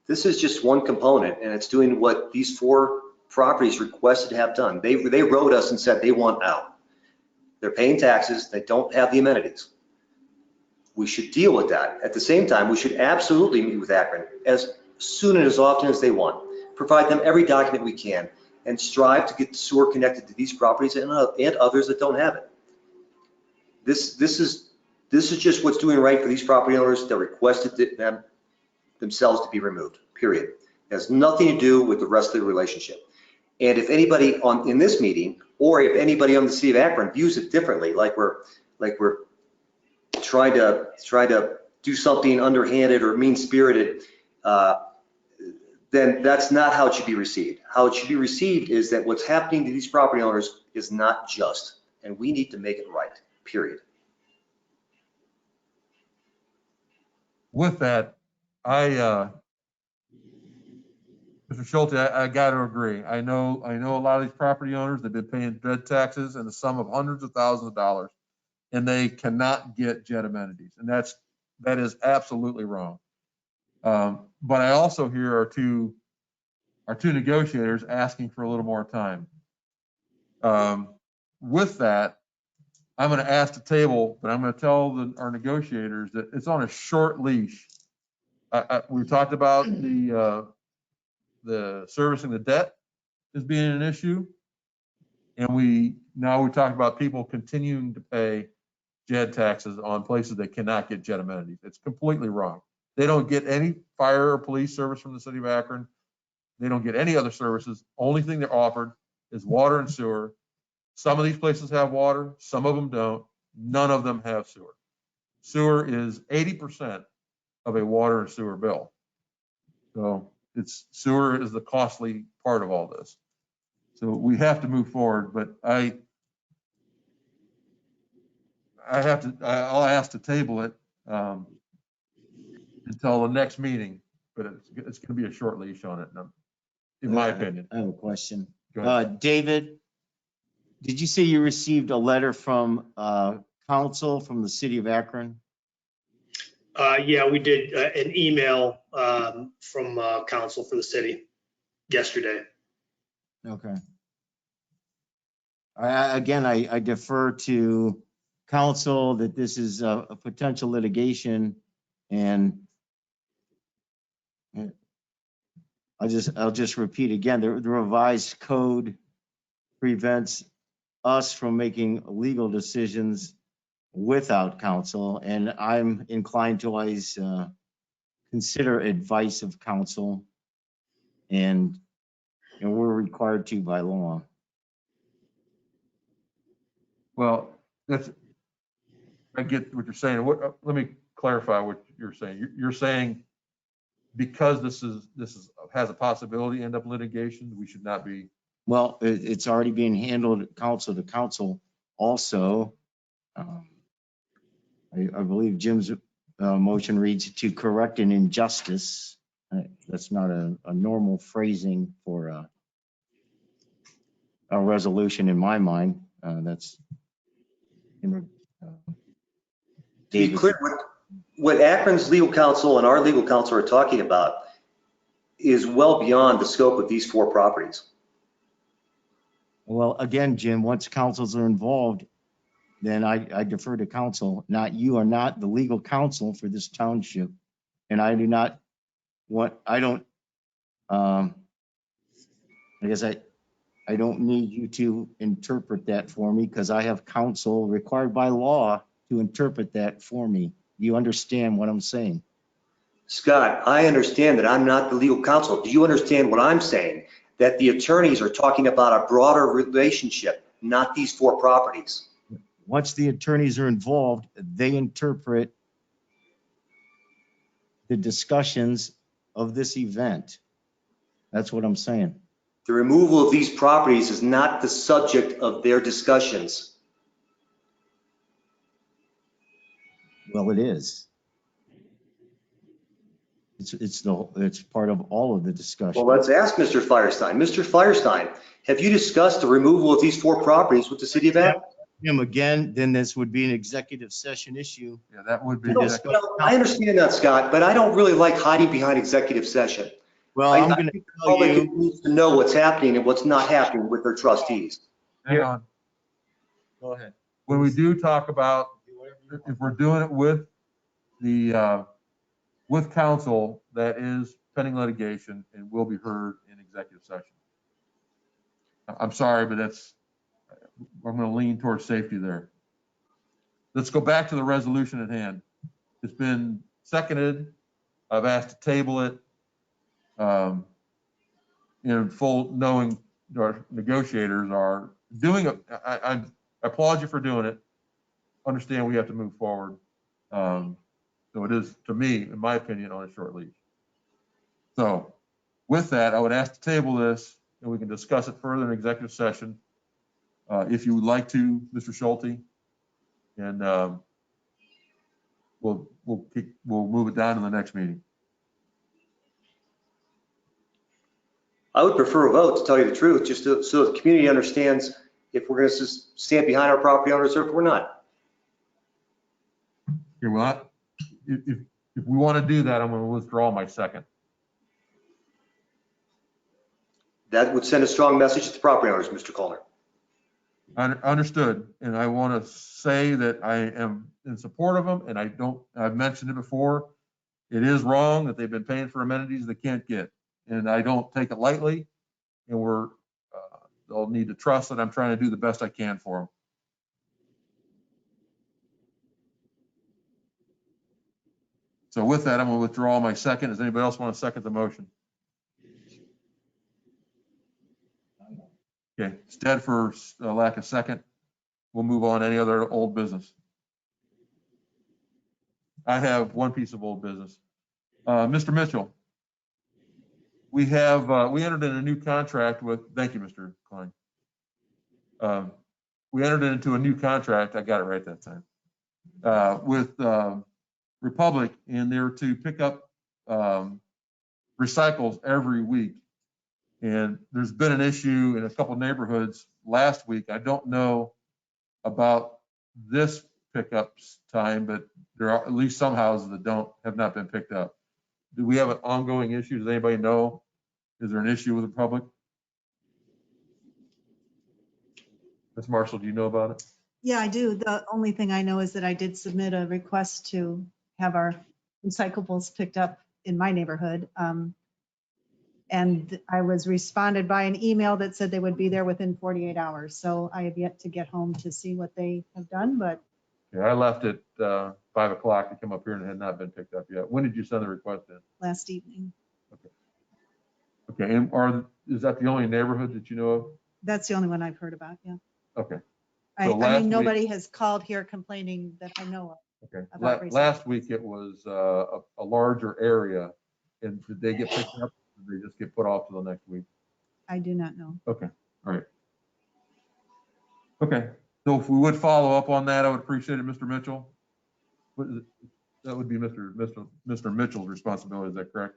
This is just one component, and it's doing what these 4 properties requested to have done. They wrote us and said they want out. They're paying taxes. They don't have the amenities. We should deal with that. At the same time, we should absolutely meet with Akron as soon and as often as they want. Provide them every document we can and strive to get the sewer connected to these properties and others that don't have it. This is This is just what's doing right for these property owners that requested them themselves to be removed, period. It has nothing to do with the rest of the relationship. And if anybody in this meeting, or if anybody on the city of Akron views it differently, like we're trying to do something underhanded or mean-spirited, then that's not how it should be received. How it should be received is that what's happening to these property owners is not just, and we need to make it right, period. With that, Mr. Schulte, I got to agree. I know a lot of these property owners, they've been paying bed taxes in the sum of hundreds of thousands of dollars, and they cannot get jet amenities, and that is absolutely wrong. But I also hear our two negotiators asking for a little more time. With that, I'm going to ask the table, but I'm going to tell our negotiators that it's on a short leash. We've talked about the servicing the debt as being an issue. And now we talk about people continuing to pay JED taxes on places that cannot get JED amenities. It's completely wrong. They don't get any fire or police service from the city of Akron. They don't get any other services. Only thing they're offered is water and sewer. Some of these places have water, some of them don't. None of them have sewer. Sewer is 80% of a water and sewer bill. So sewer is the costly part of all this. So we have to move forward, but I'll ask to table it until the next meeting, but it's going to be a short leash on it, in my opinion. I have a question. Go ahead. David, did you say you received a letter from council from the city of Akron? Yeah, we did an email from council for the city yesterday. Okay. I defer to council that this is a potential litigation, and I'll just repeat again, the revised code prevents us from making legal decisions without counsel, and I'm inclined to always consider advice of counsel, and we're required to by law. Well, I get what you're saying. Let me clarify what you're saying. You're saying because this has a possibility to end up litigation, we should not be. Well, it's already being handled council to council also. I believe Jim's motion reads to correct an injustice. That's not a normal phrasing for a resolution in my mind. That's To be clear, what Akron's legal counsel and our legal counsel are talking about is well beyond the scope of these 4 properties. Well, again, Jim, once councils are involved, then I defer to council. You are not the legal counsel for this township, and I do not want. I don't. I guess I don't need you to interpret that for me because I have counsel required by law to interpret that for me. You understand what I'm saying? Scott, I understand that I'm not the legal counsel. Do you understand what I'm saying? That the attorneys are talking about a broader relationship, not these 4 properties. Once the attorneys are involved, they interpret the discussions of this event. That's what I'm saying. The removal of these properties is not the subject of their discussions. Well, it is. It's part of all of the discussion. Well, let's ask Mr. Firestein. Mr. Firestein, have you discussed the removal of these 4 properties with the city of Akron? Him again, then this would be an executive session issue. Yeah, that would be. I understand that, Scott, but I don't really like hiding behind executive session. Well, I I'm going to think the tell public you. needs to know what's happening and what's not happening with their trustees. Hang on. Go ahead. When we do talk about, if we're doing it with with counsel, that is pending litigation and will be heard in executive session. I'm sorry, but I'm going to lean towards safety there. let's go back to the resolution at hand. It's been seconded. I've asked to table it. In full knowing our negotiators are doing it. I applaud you for doing it. Understand we have to move forward. So it is, to me, in my opinion, on a short leash. So with that, I would ask to table this and we can discuss it further in executive session. If you would like to, Mr. Schulte, and we'll move it down to the next meeting. I would prefer a vote, to tell you the truth, just so the community understands if we're going to stand behind our property owners or if we're not. Okay, well, if we want to do that, I'm going to withdraw my second. That would send a strong message to the property owners, Mr. Colner. Understood. And I want to say that I am in support of them, and I've mentioned it before. It is wrong that they've been paying for amenities they can't get. And I don't take it lightly. And they'll need to trust that I'm trying to do the best I can for them. So with that, I'm going to withdraw my second. Does anybody else want to second the motion? Okay, instead for lack of second, we'll move on to any other old business. I have one piece of old business. Mr. Mitchell, we entered in a new contract with, thank you, Mr. Klein. We entered into a new contract, I got it right that time, with Republic, and they're to pick up recycles every week. And there's been an issue in a couple of neighborhoods last week. I don't know about this pickups time, but there are at least some houses that have not been picked up. Do we have an ongoing issue? Does anybody know? Is there an issue with the public? Ms. Marshall, do you know about it? Yeah, I do. The only thing I know is that I did submit a request to have our recyclables picked up in my neighborhood. And I was responded by an email that said they would be there within 48 hours. So I have yet to get home to see what they have done, but. Yeah, I left at 5 o'clock to come up here and it had not been picked up yet. When did you send the request in? Last evening. Okay. Okay, and is that the only neighborhood that you know of? That's the only one I've heard about, yeah. Okay. I So mean, nobody has called here complaining that I know of. Okay. About Last week it was a larger area. And did they get picked up? Or did they just get put off to the next week? I do not know. Okay. All right. Okay. So if we would follow up on that, I would appreciate it, Mr. Mitchell. What is it? That would be Mr. Mitchell's responsibility. Is that correct?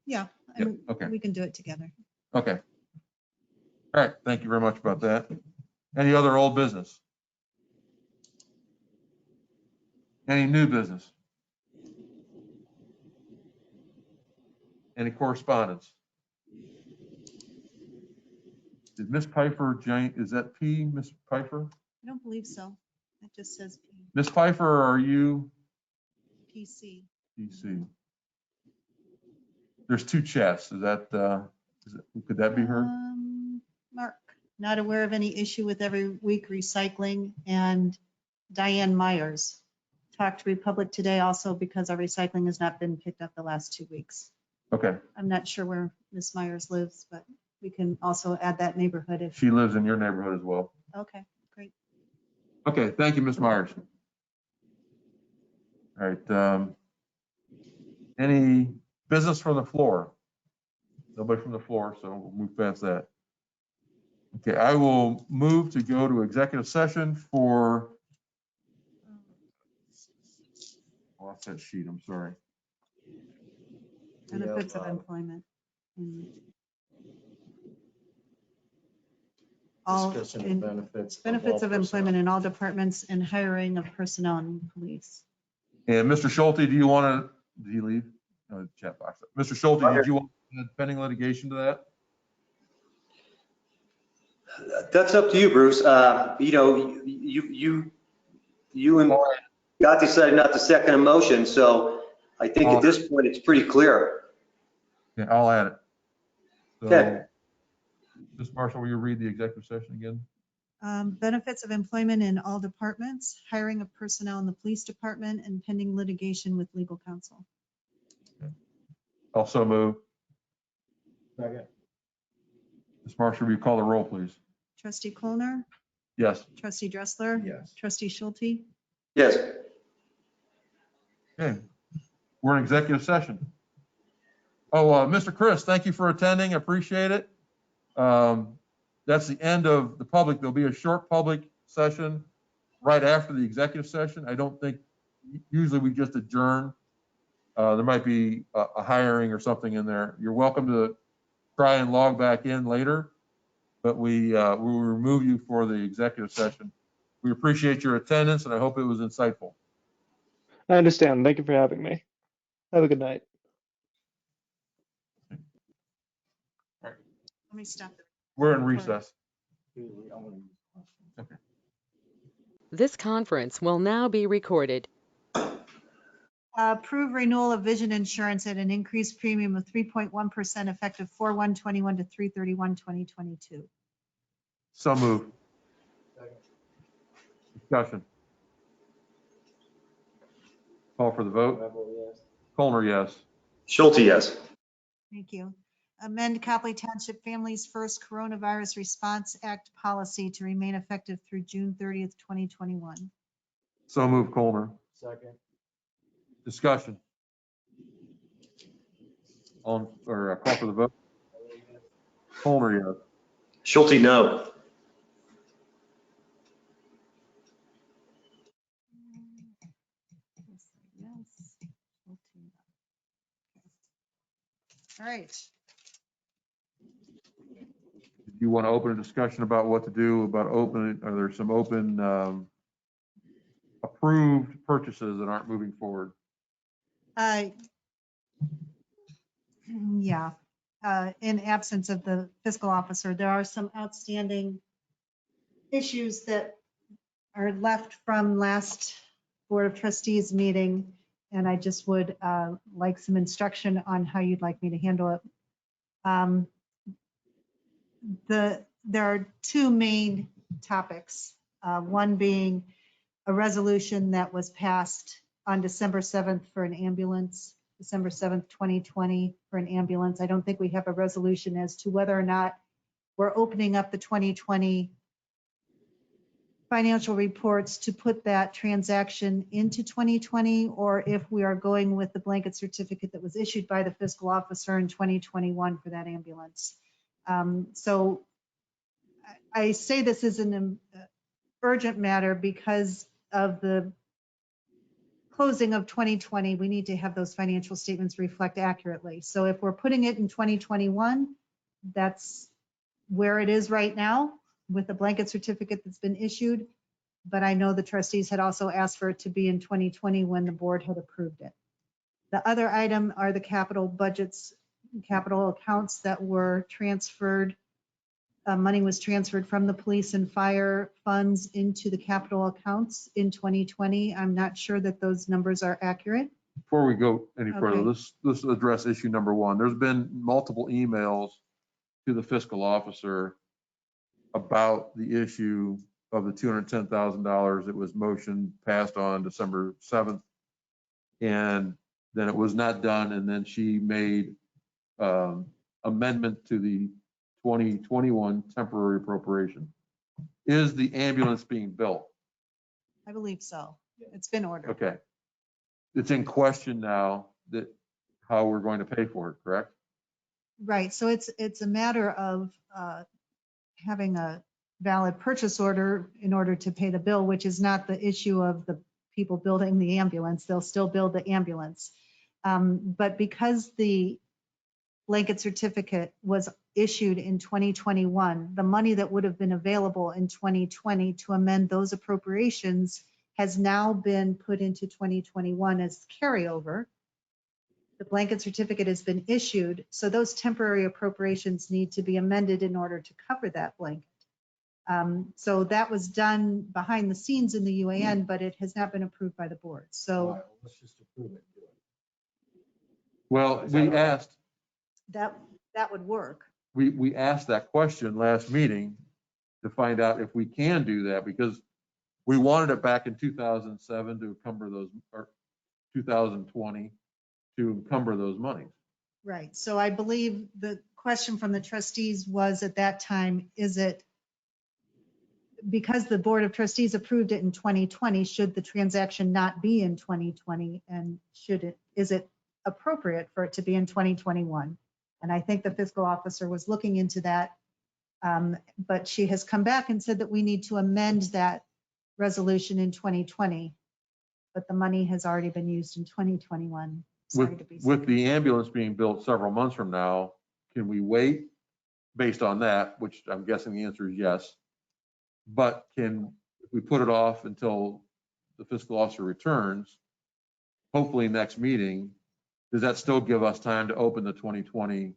Yeah. Yep. Okay. We can do it together. Okay. All right. Thank you very much about that. Any other old business? Any new business? Any correspondence? Did Miss Pfeiffer, is that P, Miss Pfeiffer? I don't believe so. It just says Miss Pfeiffer, are you? PC. PC. There's two chats. Could that be her? Mark, not aware of any issue with every week recycling, and Diane Myers. Talked to Republic today also because our recycling has not been picked up the last 2 weeks. Okay. I'm not sure where Miss Myers lives, but we can also add that neighborhood if. She lives in your neighborhood as well. Okay, great. Okay, thank you, Ms. Myers. All right. Any business from the floor? Nobody from the floor, so we'll move past that. Okay, I will move to go to executive session for. Lost that sheet, I'm sorry. Benefits of employment. All Discussion of benefits of all employment in all departments and hiring of personnel in police. And Mr. Schulte, do you want to, did he leave? No, the chat box. Mr. Schulte, did you want to add pending litigation to that? That's up to you, Bruce. You know, you and Scott decided not to second a motion, so I think at this point it's pretty clear. Yeah, I'll add it. So, Okay. Ms. Marshall, will you read the executive session again? Benefits of employment in all departments, hiring of personnel in the police department, and pending litigation with legal counsel. Also move. Second. Ms. Marshall, will you call the roll, please? Trustee Colner, Yes. trustee Dressler. Yes. Trustee Schulte, Yes. Okay. We're in executive session. Oh, Mr. Chris, thank you for attending. I appreciate it. That's the end of the public. There'll be a short public session right after the executive session. I don't think, usually we just adjourn. There might be a hiring or something in there. You're welcome to try and log back in later, but we will remove you for the executive session. We appreciate your attendance and I hope it was insightful. I understand. Thank you for having me. Have a good night. let me stop there. We're in recess. This conference will now be recorded. Approve renewal of vision insurance at an increased premium of 3.1% effective 4/1/21 to 3/31/2022. So moved. Discussion. Call for the vote. Colner, yes. Schulte, yes. Thank you. Amend Copley Township Families First Coronavirus Response Act policy to remain effective through June 30th, 2021. So moved, Colner. Second. Discussion. Call for the vote. Colner, yes. Schulte, no. Yes. All right. Do you want to open a discussion about what to do about opening, are there some open approved purchases that aren't moving forward? Yeah. In absence of the fiscal officer, there are some outstanding issues that are left from last Board of Trustees meeting, and I just would like some instruction on how you'd like me to handle it. There are two main topics. One being a resolution that was passed on December 7th for an ambulance, December 7th, 2020 for an ambulance. I don't think we have a resolution as to whether or not we're opening up the 2020 financial reports to put that transaction into 2020, or if we are going with the blanket certificate that was issued by the fiscal officer in 2021 for that ambulance. So I say this is an urgent matter because of the closing of 2020. We need to have those financial statements reflect accurately. So if we're putting it in 2021, that's where it is right now with the blanket certificate that's been issued. But I know the trustees had also asked for it to be in 2020 when the board had approved it. The other item are the capital budgets, capital accounts that were transferred. Money was transferred from the police and fire funds into the capital accounts in 2020. I'm not sure that those numbers are accurate. Before we go any further, Okay. let's address issue number one. There's been multiple emails to the fiscal officer about the issue of the $210,000 that was motion passed on December 7th. And then it was not done. And then she made amendment to the 2021 temporary appropriation. Is the ambulance being built? I believe so. It's been ordered. Okay. It's in question now that how we're going to pay for it, correct? Right. So it's a matter of having a valid purchase order in order to pay the bill, which is not the issue of the people building the ambulance. They'll still build the ambulance. But because the blanket certificate was issued in 2021, the money that would have been available in 2020 to amend those appropriations has now been put into 2021 as carryover. The blanket certificate has been issued, so those temporary appropriations need to be amended in order to cover that blanket. So that was done behind the scenes in the UAN, but it has not been approved by the board. So Let's just approve it. Well, we asked, that would work. we asked that question last meeting. to find out if we can do that, because we wanted it back in 2007 to encumber those, or 2020 to encumber those monies. Right. So I believe the question from the trustees was at that time, is it because the Board of Trustees approved it in 2020, should the transaction not be in 2020? And is it appropriate for it to be in 2021? And I think the fiscal officer was looking into that. But she has come back and said that we need to amend that resolution in 2020. But the money has already been used in 2021. Sorry to be so. With the ambulance being built several months from now, can we wait based on that, which I'm guessing the answer is yes. But if we put it off until the fiscal officer returns, hopefully next meeting, does that still give us time to open the 2020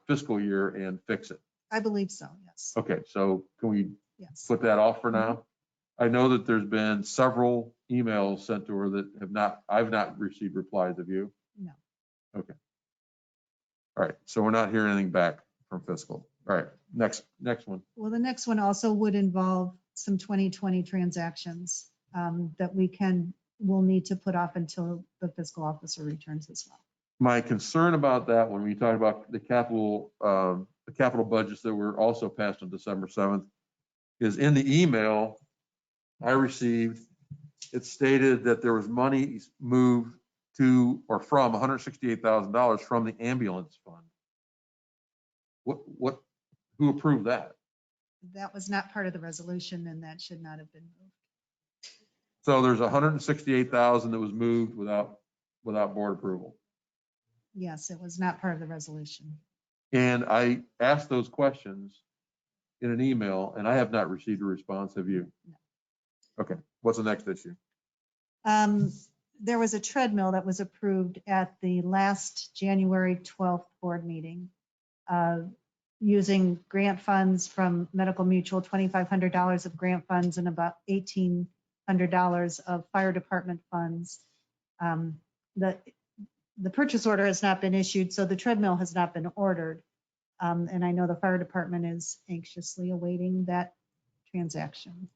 fiscal year and fix it? I believe so, yes. Okay, so can we Yes. put that off for now? I know that there's been several emails sent to her that I've not received replies. Have you? No. Okay. All right, so we're not hearing anything back from fiscal. All right, next one. Well, the next one also would involve some 2020 transactions that we'll need to put off until the fiscal officer returns as well. My concern about that, when we talk about the capital budgets that were also passed on December 7th, is in the email I received, it stated that there was money moved to or from $168,000 from the ambulance fund. Who approved that? That was not part of the resolution, and that should not have been moved. So there's $168,000 that was moved without board approval. Yes, it was not part of the resolution. And I asked those questions in an email, and I have not received a response. Have you? No. Okay, what's the next issue? There was a treadmill that was approved at the last January 12th board meeting, using grant funds from Medical Mutual, $2,500 of grant funds and about $1,800 of fire department funds. The purchase order has not been issued, so the treadmill has not been ordered. And I know the fire department is anxiously awaiting that transaction.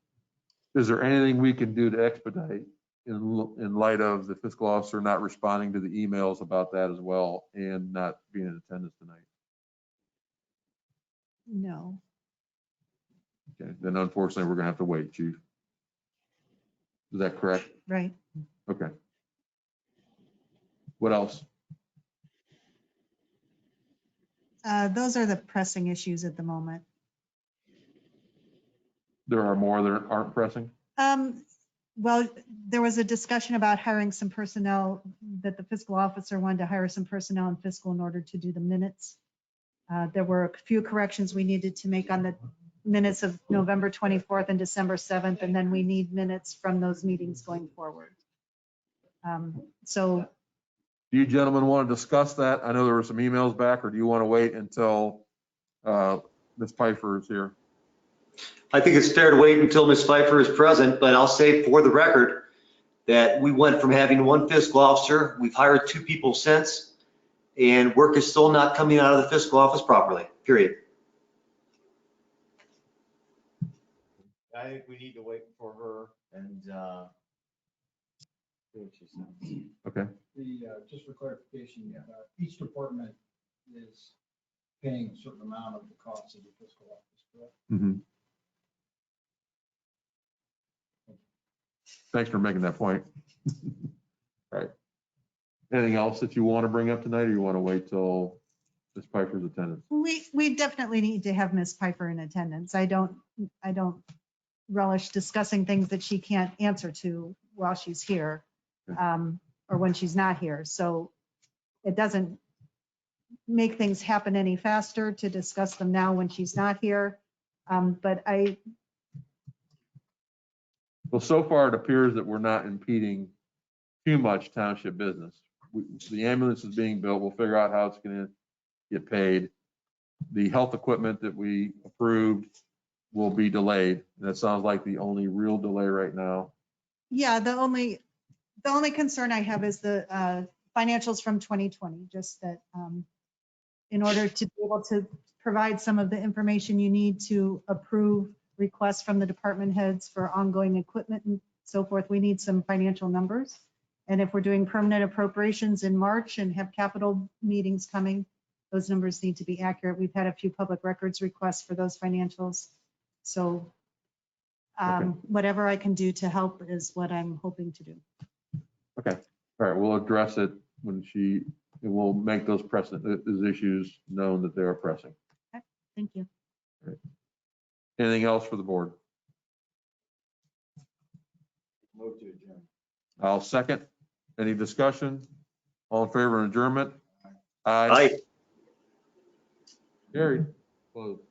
Is there anything we can do to expedite in light of the fiscal officer not responding to the emails about that as well and not being in attendance tonight? No. Okay, then unfortunately, we're gonna have to wait, Chief. Is that correct? Right. Okay. What else? Those are the pressing issues at the moment. There are more that aren't pressing? Well, there was a discussion about hiring some personnel, that the fiscal officer wanted to hire some personnel in fiscal in order to do the minutes. There were a few corrections we needed to make on the minutes of November 24th and December 7th, and then we need minutes from those meetings going forward. So. Do you gentlemen want to discuss that? I know there were some emails back, or do you want to wait until Ms. Pfeiffer is here? I think it's fair to wait until Ms. Pfeiffer is present, but I'll say for the record that we went from having one fiscal officer, we've hired 2 people since, and work is still not coming out of the fiscal office properly, period. I think we need to wait for her and see what she says. Okay. Just for clarification, each department is paying a certain amount of the cost of the fiscal office, correct? Mm-hmm. Thanks for making that point. All right. Anything else that you want to bring up tonight, or you want to wait till Ms. Pfeiffer's attendance? We definitely need to have Ms. Pfeiffer in attendance. I don't relish discussing things that she can't answer to while she's here, or when she's not here. So it doesn't make things happen any faster to discuss them now when she's not here. Well, so far it appears that we're not impeding too much township business. The ambulance is being built. We'll figure out how it's going to get paid. The health equipment that we approved will be delayed. That sounds like the only real delay right now. Yeah, the only concern I have is the financials from 2020, just that in order to be able to provide some of the information you need to approve requests from the department heads for ongoing equipment and so forth. We need some financial numbers. And if we're doing permanent appropriations in March and have capital meetings coming, those numbers need to be accurate. We've had a few public records requests for those financials. So whatever I can do to help is what I'm hoping to do. Okay, all right, we'll address it when we'll make those issues known that they are pressing. Okay, thank you. Right. Anything else for the board? Move to adjourn. I'll second. Any discussion? All in favor of adjournment? Aye. Carried. Closed.